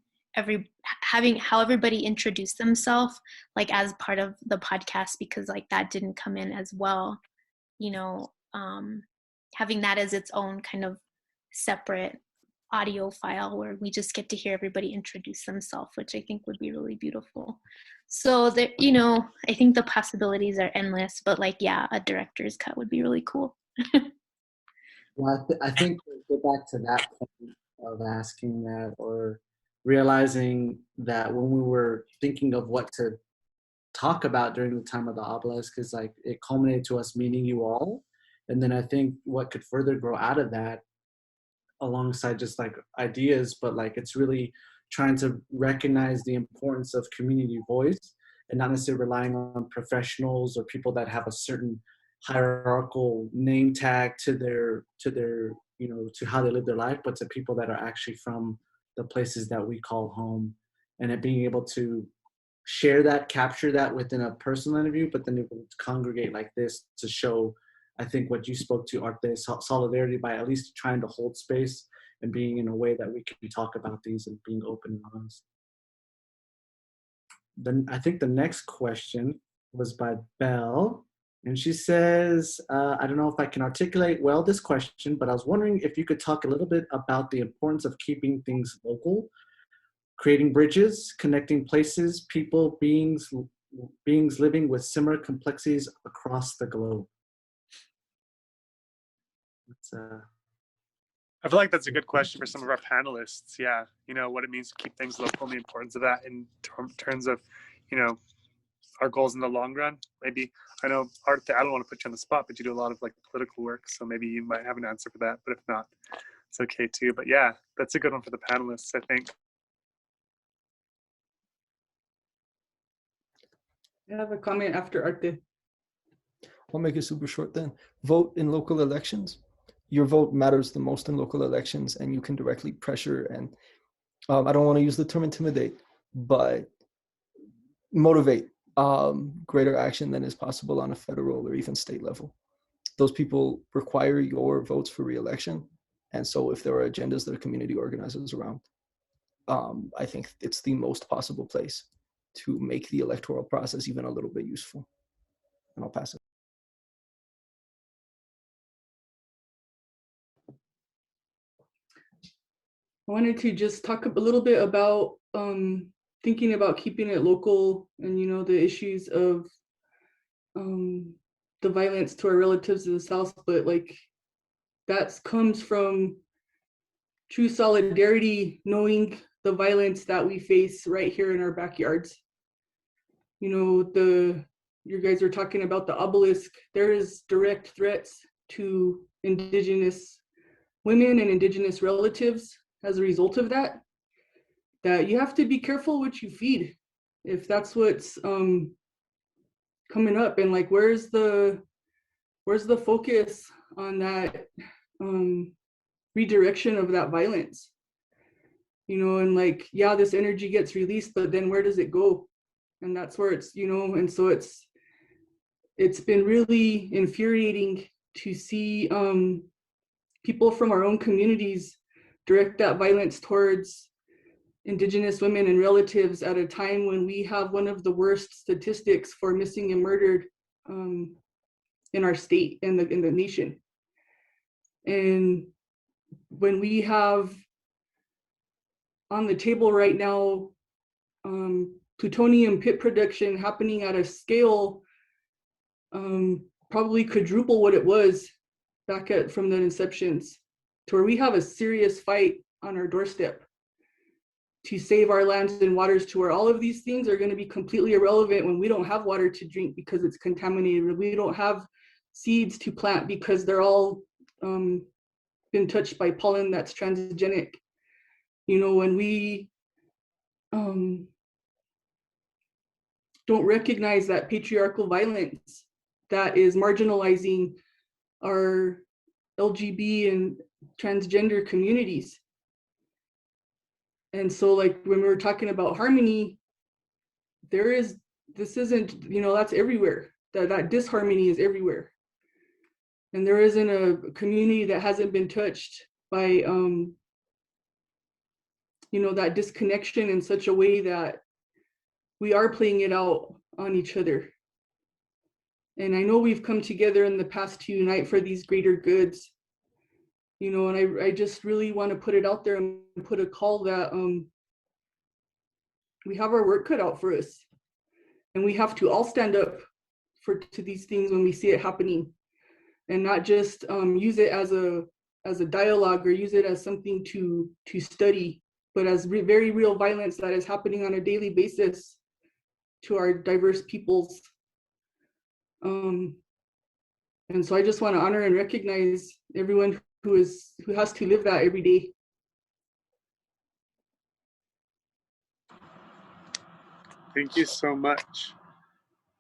how everybody introduced themselves, like as part of the podcast, because like that didn't come in as well, having that as its own kind of separate audio file where we just get to hear everybody introduce themselves, which I think would be really beautiful. So that, I think the possibilities are endless, but like, yeah, a director's cut would be really cool. Well, I think we'll go back to that point of asking that, or realizing that when we were thinking of what to talk about during the time of the obelisk, is like it culminated to us meeting you all. And then I think what could further grow out of that, alongside just like ideas, but like it's really trying to recognize the importance of community voice, and not necessarily relying on professionals or people that have a certain hierarchical name tag to their to how they live their life, but to people that are actually from the places that we call home, and it being able to share that, capture that within a personal interview, but then able to congregate like this to show, I think, what you spoke to, Arte, solidarity, by at least trying to hold space and being in a way that we can talk about these and being open and honest. Then I think the next question was by Belle, and she says, I don't know if I can articulate well this question, but I was wondering if you could talk a little bit about the importance of keeping things local, creating bridges, connecting places, people, beings living with similar complexities across the globe. I feel like that's a good question for some of our panelists. Yeah, what it means to keep things local and the importance of that in terms of, our goals in the long run. Maybe, I know, Arte, I don't want to put you on the spot, but you do a lot of like political work, so maybe you might have an answer for that, but if not, it's okay too. But yeah, that's a good one for the panelists, I think. I have a comment after Arte. I'll make it super short then. Vote in local elections. Your vote matters the most in local elections, and you can directly pressure and, I don't want to use the term intimidate, but motivate greater action than is possible on a federal or even state level. Those people require your votes for re-election. And so if there are agendas that a community organizes around, I think it's the most possible place to make the electoral process even a little bit useful. And I'll pass it. I wanted to just talk a little bit about thinking about keeping it local and, you know, the issues of the violence to our relatives in the South, but like that comes from true solidarity, knowing the violence that we face right here in our backyards. You know, you guys are talking about the obelisk. There is direct threats to Indigenous women and Indigenous relatives as a result of that, that you have to be careful what you feed if that's what's coming up. And like, where's the focus on that redirection of that violence? You know, and like, yeah, this energy gets released, but then where does it go? And that's where it's, you know, and so it's been really infuriating to see people from our own communities direct that violence towards Indigenous women and relatives at a time when we have one of the worst statistics for missing and murdered in our state and in the nation. And when we have on the table right now plutonium pit production happening at a scale probably quadruple what it was back from the inceptions, to where we have a serious fight on our doorstep to save our lands and waters, to where all of these things are going to be completely irrelevant when we don't have water to drink because it's contaminated, or we don't have seeds to plant because they're all been touched by pollen that's transgenic. You know, when we don't recognize that patriarchal violence that is marginalizing our LGBT and transgender communities. And so like when we were talking about harmony, this isn't, you know, that's everywhere. That disharmony is everywhere. And there isn't a community that hasn't been touched by, you know, that disconnection in such a way that we are playing it out on each other. And I know we've come together in the past to unite for these greater goods, you know, and I just really want to put it out there and put a call that we have our work cut out for us, and we have to all stand up to these things when we see it happening, and not just use it as a dialogue or use it as something to study, but as very real violence that is happening on a daily basis to our diverse peoples. And so I just want to honor and recognize everyone who has to live that every day. Thank you so much.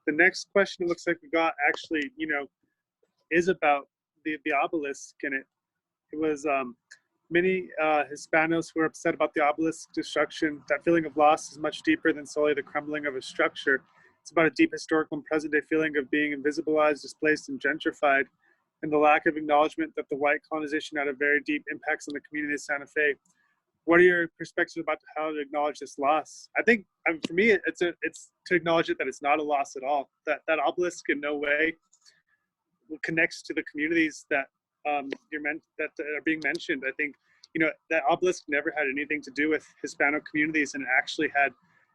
The next question it looks like we got actually, you know, is about the obelisk, and it was many Hispanos who are upset about the obelisk destruction. That feeling of loss is much deeper than solely the crumbling of a structure. It's about a deep historical and present day feeling of being invisibilized, displaced, and gentrified, and the lack of acknowledgement that the white colonization had a very deep impacts on the community of Santa Fe. What are your perspectives about how to acknowledge this loss? I think for me, it's to acknowledge it that it's not a loss at all. That obelisk in no way connects to the communities that that are being mentioned. I think, you know, that obelisk never had anything to do with Hispanic communities, and it actually had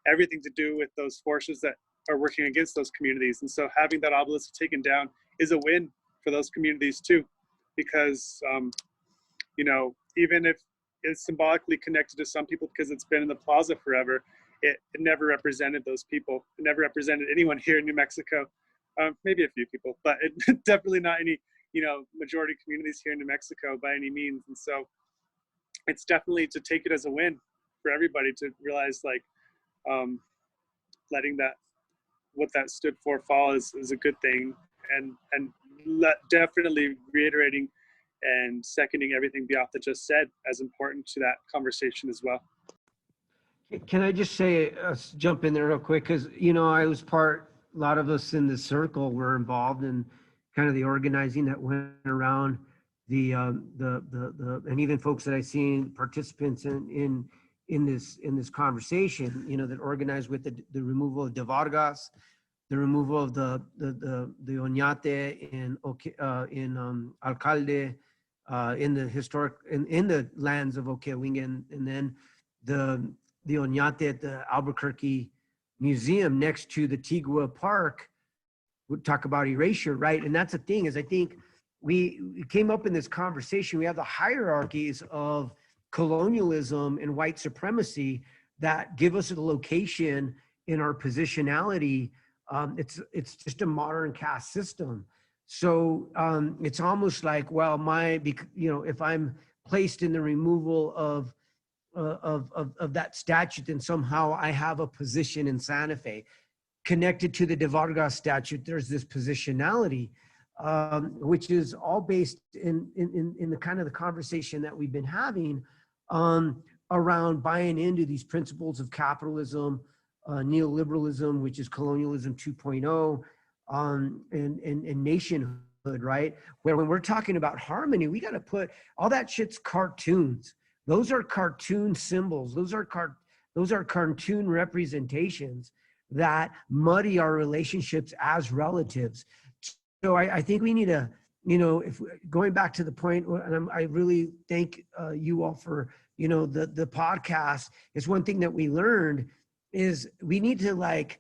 everything to do with those forces that are working against those communities. And so having that obelisk taken down is a win for those communities too, because you know, even if it's symbolically connected to some people because it's been in the plaza forever, it never represented those people. It never represented anyone here in New Mexico. Maybe a few people, but it definitely not any, you know, majority communities here in New Mexico by any means. And so it's definitely to take it as a win for everybody to realize, like, letting what that stood for fall is a good thing, and definitely reiterating and seconding everything Beata just said as important to that conversation as well. Can I just say, jump in there real quick? Because, you know, a lot of us in the circle were involved in kind of the organizing that went around and even folks that I seen participants in in this conversation, you know, that organized with the removal of de Vargas, the removal of the Oñate in Alcalde, in the historic in the lands of Oquewingue, and then the Oñate at the Albuquerque Museum next to the Tigua Park would talk about erasure, right? And that's the thing, is I think we came up in this conversation, we have the hierarchies of colonialism and white supremacy that give us a location in our positionality. It's just a modern caste system. So it's almost like, well, if I'm placed in the removal of that statute, then somehow I have a position in Santa Fe. Connected to the de Vargas statute, there's this positionality, which is all based in the kind of the conversation that we've been having around buying into these principles of capitalism, neoliberalism, which is colonialism 2.0, and nationhood, right? Where when we're talking about harmony, we got to put all that shit's cartoons. Those are cartoon symbols. Those are cartoon representations that muddy our relationships as relatives. So I think we need to, you know, going back to the point, and I really thank you all for, you know, the podcast. Is one thing that we learned is we need to like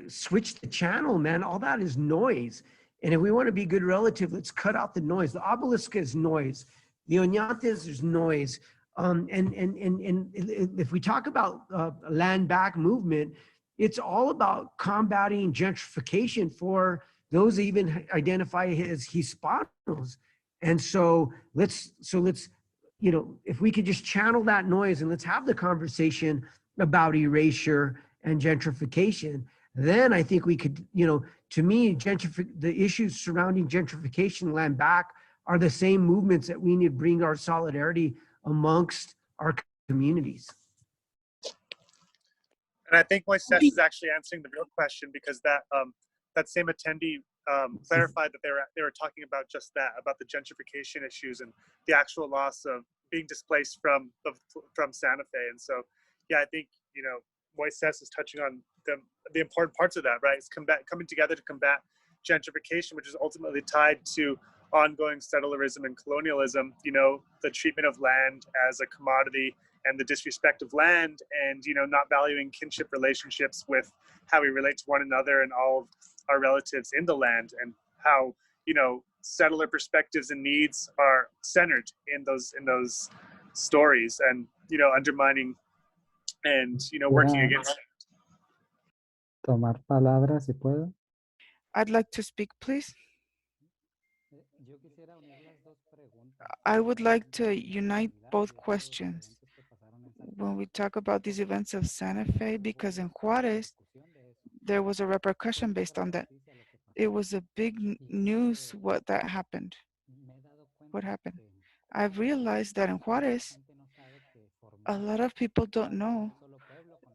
switch the channel, man. All that is noise. And if we want to be good relative, let's cut out the noise. The obelisk is noise. The Oñates is noise. And if we talk about land back movement, it's all about combating gentrification for those that even identify as Hispanos. And so let's, you know, if we could just channel that noise and let's have the conversation about erasure and gentrification, then I think we could, you know, to me, the issues surrounding gentrification, land back, are the same movements that we need to bring our solidarity amongst our communities. And I think Moises is actually answering the real question, because that same attendee clarified that they were talking about just that, about the gentrification issues and the actual loss of being displaced from Santa Fe. And so, yeah, I think, you know, Moises is touching on the important parts of that, right? It's coming together to combat gentrification, which is ultimately tied to ongoing settlerism and colonialism, you know, the treatment of land as a commodity and the disrespect of land, and, you know, not valuing kinship relationships with how we relate to one another and all of our relatives in the land, and how, you know, settler perspectives and needs are centered in those stories, and, you know, undermining and, you know, working against it. Tomar palabra, si puedo. I'd like to speak, please. I would like to unite both questions when we talk about these events of Santa Fe, because in Juarez, there was a repercussion based on that. It was a big news what happened. I've realized that in Juarez, a lot of people don't know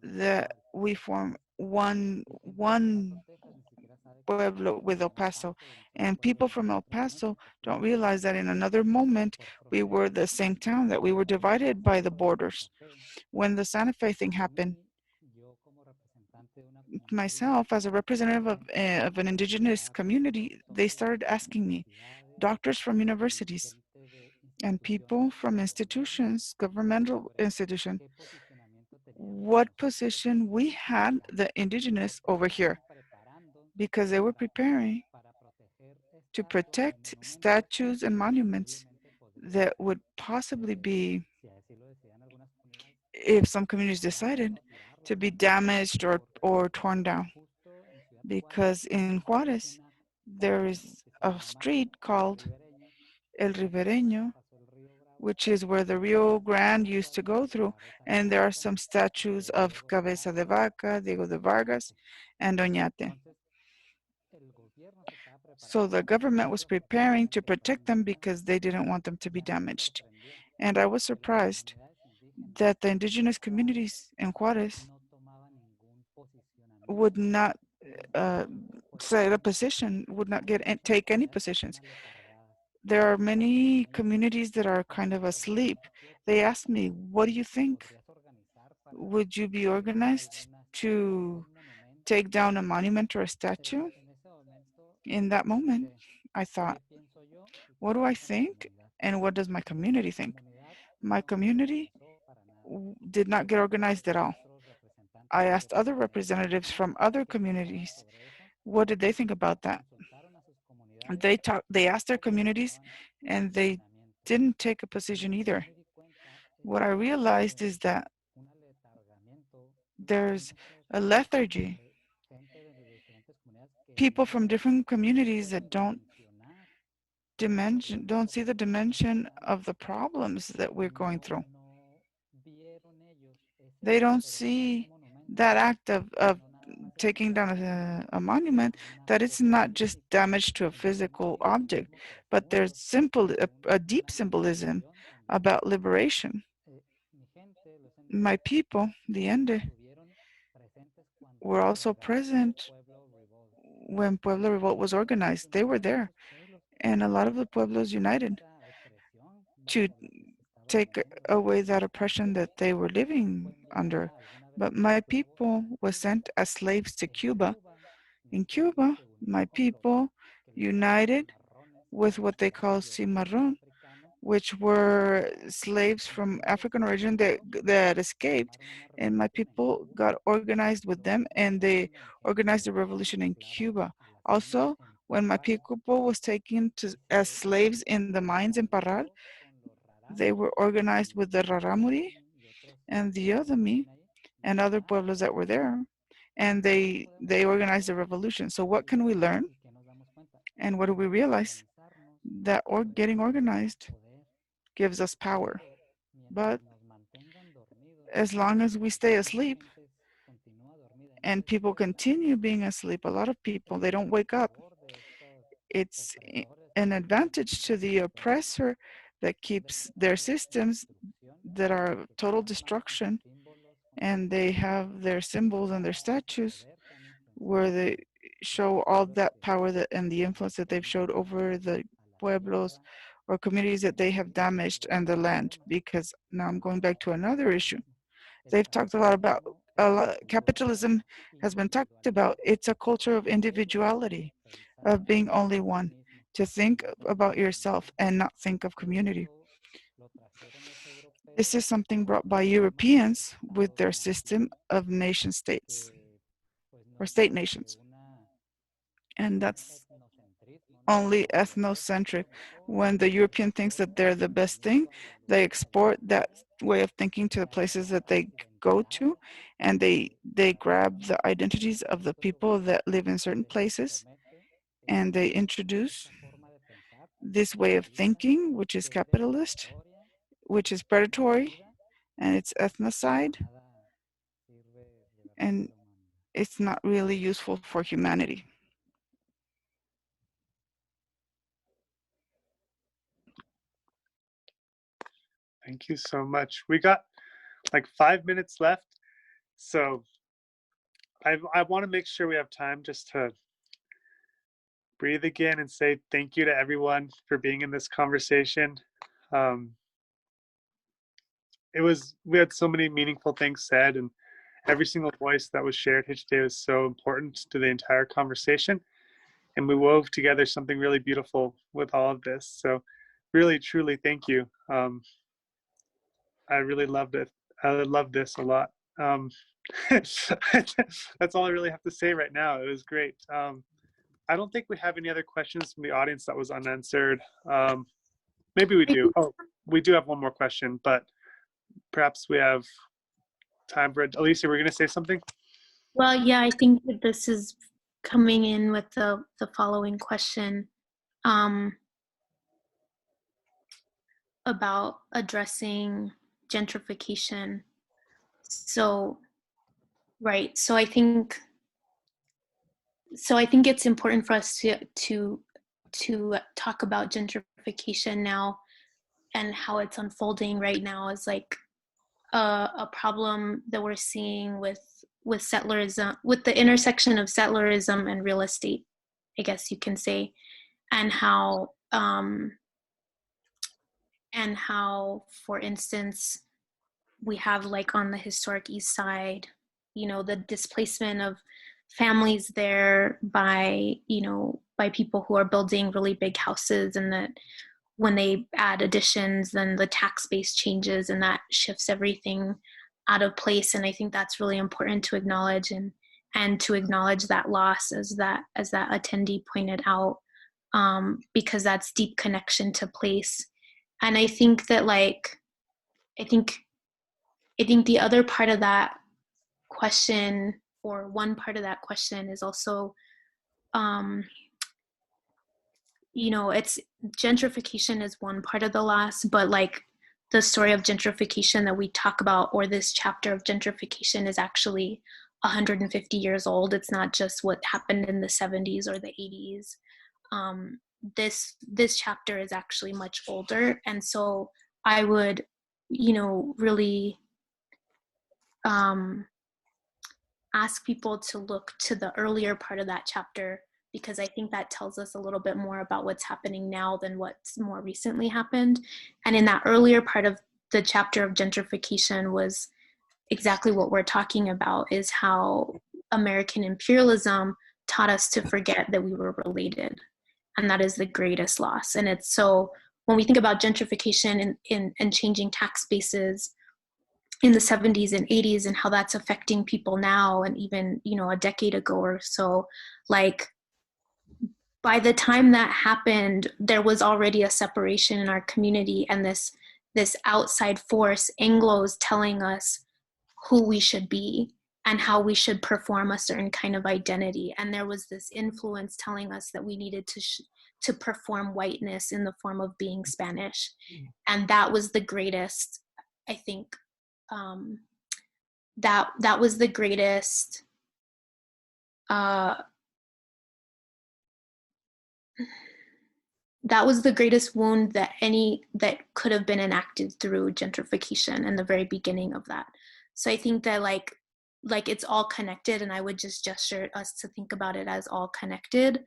that we form one pueblo with El Paso, and people from El Paso don't realize that in another moment we were the same town, that we were divided by the borders. When the Santa Fe thing happened, myself as a representative of an indigenous community, they started asking me, doctors from universities and people from institutions, governmental institutions, what position we had the indigenous over here, because they were preparing to protect statues and monuments that would possibly be, if some communities decided, to be damaged or torn down. Because in Juarez, there is a street called El Ribereño, which is where the Rio Grande used to go through, and there are some statues of Cabeza de Vaca, Diego de Vargas, and Oñate. So the government was preparing to protect them because they didn't want them to be damaged. And I was surprised that the indigenous communities in Juarez would not set a position, would not take any positions. There are many communities that are kind of asleep. They asked me, what do you think? would you be organized to take down a monument or a statue? In that moment, I thought, what do I think and what does my community think? My community did not get organized at all. I asked other representatives from other communities, what did they think about that? They asked their communities and they didn't take a position either. What I realized is that there's a lethargy. People from different communities that don't see the dimension of the problems that we're going through. They don't see that act of taking down a monument, that it's not just damage to a physical object, but there's a deep symbolism about liberation. My people, the Ende, were also present when Pueblo Revolt was organized. They were there, and a lot of the pueblos united to take away that oppression that they were living under. But my people was sent as slaves to Cuba. In Cuba, my people united with what they call cimarrón, which were slaves from African origin that escaped, and my people got organized with them, and they organized a revolution in Cuba. Also, when my people was taken as slaves in the mines in Parral, they were organized with the Raramuri and the Otomi and other pueblos that were there, and they organized a revolution. So what can we learn? And what do we realize? That getting organized gives us power. But as long as we stay asleep and people continue being asleep, a lot of people, they don't wake up. It's an advantage to the oppressor that keeps their systems that are total destruction, and they have their symbols and their statues where they show all that power and the influence that they've showed over the pueblos or communities that they have damaged and the land. Because now I'm going back to another issue. They've talked a lot about, capitalism has been talked about. It's a culture of individuality, of being only one, to think about yourself and not think of community. This is something brought by Europeans with their system of nation states or state nations. And that's only ethnocentric. When the European thinks that they're the best thing, they export that way of thinking to the places that they go to, and they grab the identities of the people that live in certain places, and they introduce this way of thinking, which is capitalist, which is predatory, and it's ethnocide, and it's not really useful for humanity. Thank you so much. We got like 5 minutes left, so I want to make sure we have time just to breathe again and say thank you to everyone for being in this conversation. We had so many meaningful things said, and every single voice that was shared here today was so important to the entire conversation. And we wove together something really beautiful with all of this. So really, truly, thank you. I really loved it. I love this a lot. That's all I really have to say right now. It was great. I don't think we have any other questions from the audience that was unanswered. Maybe we do. Oh, we do have one more question, but perhaps we have time for it. Alicia, we're going to say something? Well, yeah, I think that this is coming in with the following question about addressing gentrification. So, right. So I think it's important for us to talk about gentrification now and how it's unfolding right now as like a problem that we're seeing with settlerism, with the intersection of settlerism and real estate, I guess you can say, and how, for instance, we have like on the historic east side, you know, the displacement of families there by, you know, by people who are building really big houses, and that when they add additions, then the tax base changes and that shifts everything out of place. And I think that's really important to acknowledge, and to acknowledge that loss, as that attendee pointed out, because that's deep connection to place. And I think that like, I think the other part of that question, or one part of that question, is also, you know, it's gentrification is one part of the loss, but like the story of gentrification that we talk about, or this chapter of gentrification, is actually 150 years old. It's not just what happened in the 70s or the 80s. This chapter is actually much older, and so I would, you know, really ask people to look to the earlier part of that chapter, because I think that tells us a little bit more about what's happening now than what's more recently happened. And in that earlier part of the chapter of gentrification was exactly what we're talking about, is how American imperialism taught us to forget that we were related. And that is the greatest loss. And it's so, when we think about gentrification and changing tax bases in the 70s and 80s, and how that's affecting people now, and even, you know, a decade ago or so, like, by the time that happened, there was already a separation in our community, and this outside force, Anglos, telling us who we should be and how we should perform a certain kind of identity. And there was this influence telling us that we needed to perform whiteness in the form of being Spanish. And that was the greatest, I think, that was the greatest that was the greatest wound that could have been enacted through gentrification and the very beginning of that. So I think that like it's all connected, and I would just gesture us to think about it as all connected.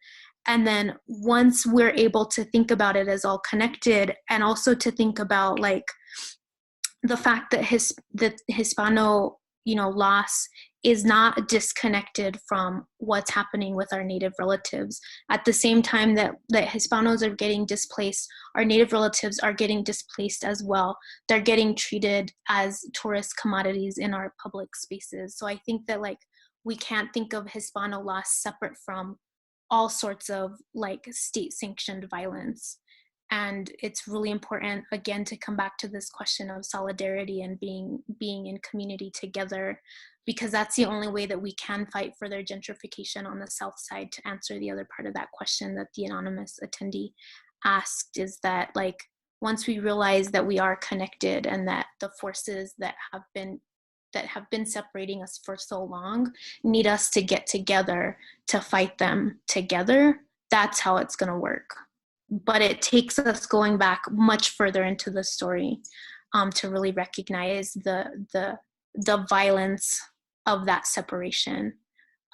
And then once we're able to think about it as all connected, and also to think about like the fact that the Hispano, you know, loss is not disconnected from what's happening with our Native relatives. At the same time that Hispanos are getting displaced, our Native relatives are getting displaced as well. They're getting treated as tourist commodities in our public spaces. So I think that like we can't think of Hispano loss separate from all sorts of like state-sanctioned violence. And it's really important, again, to come back to this question of solidarity and being in community together, because that's the only way that we can fight further gentrification on the South Side. To answer the other part of that question that the anonymous attendee asked, is that like once we realize that we are connected, and that the forces that have been separating us for so long need us to get together to fight them together, that's how it's going to work. But it takes us going back much further into the story to really recognize the violence of that separation,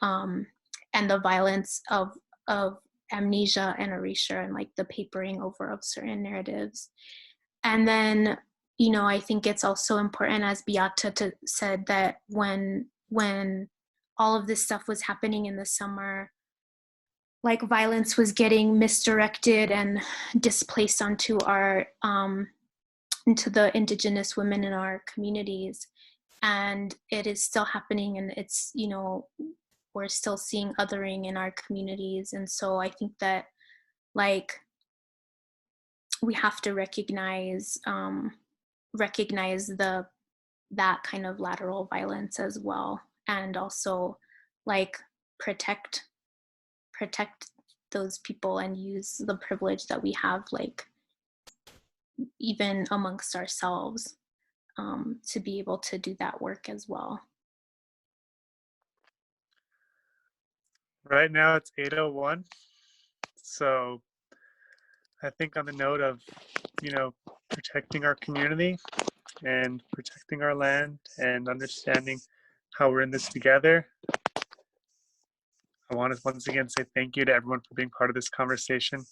and the violence of amnesia and erasure, and like the papering over of certain narratives. And then, you know, I think it's also important, as Beata said, that when all of this stuff was happening in the summer, like violence was getting misdirected and displaced onto our into the indigenous women in our communities, and it is still happening, and it's, you know, we're still seeing othering in our communities. And so I think that like we have to recognize that kind of lateral violence as well, and also like protect those people and use the privilege that we have, like even amongst ourselves, to be able to do that work as well. Right now it's 8:01. So I think on the note of, you know, protecting our community and protecting our land and understanding how we're in this together, I want to once again say thank you to everyone for being part of this conversation.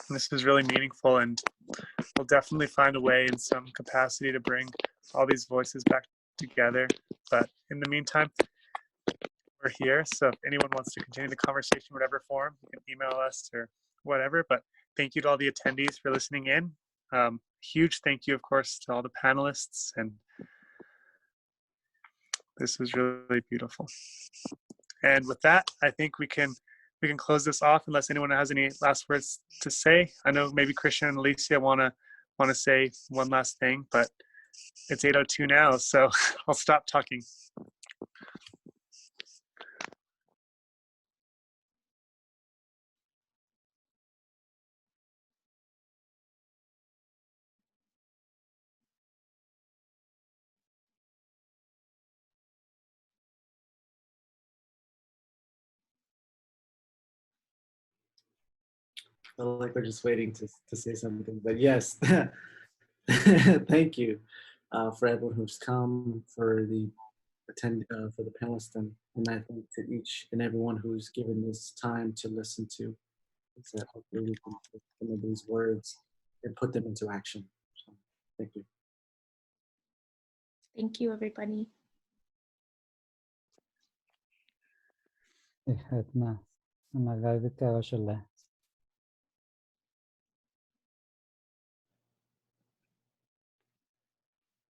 This was really meaningful, and we'll definitely find a way in some capacity to bring all these voices back together. But in the meantime, we're here. So if anyone wants to continue the conversation, whatever form, you can email us or whatever. But thank you to all the attendees for listening in. Huge thank you, of course, to all the panelists. And this was really beautiful. And with that, I think we can close this off unless anyone has any last words to say. I know maybe Christian and Alicia want to say one last thing, but it's 8:02 now, so I'll stop talking. I feel like we're just waiting to say something, but yes, thank you for everyone who's come, for the for the panelists, and I think to each and everyone who's given this time to listen to. So hopefully we can take some of these words and put them into action. So, thank you. Thank you, everybody. Hatma, أنا غايبة يا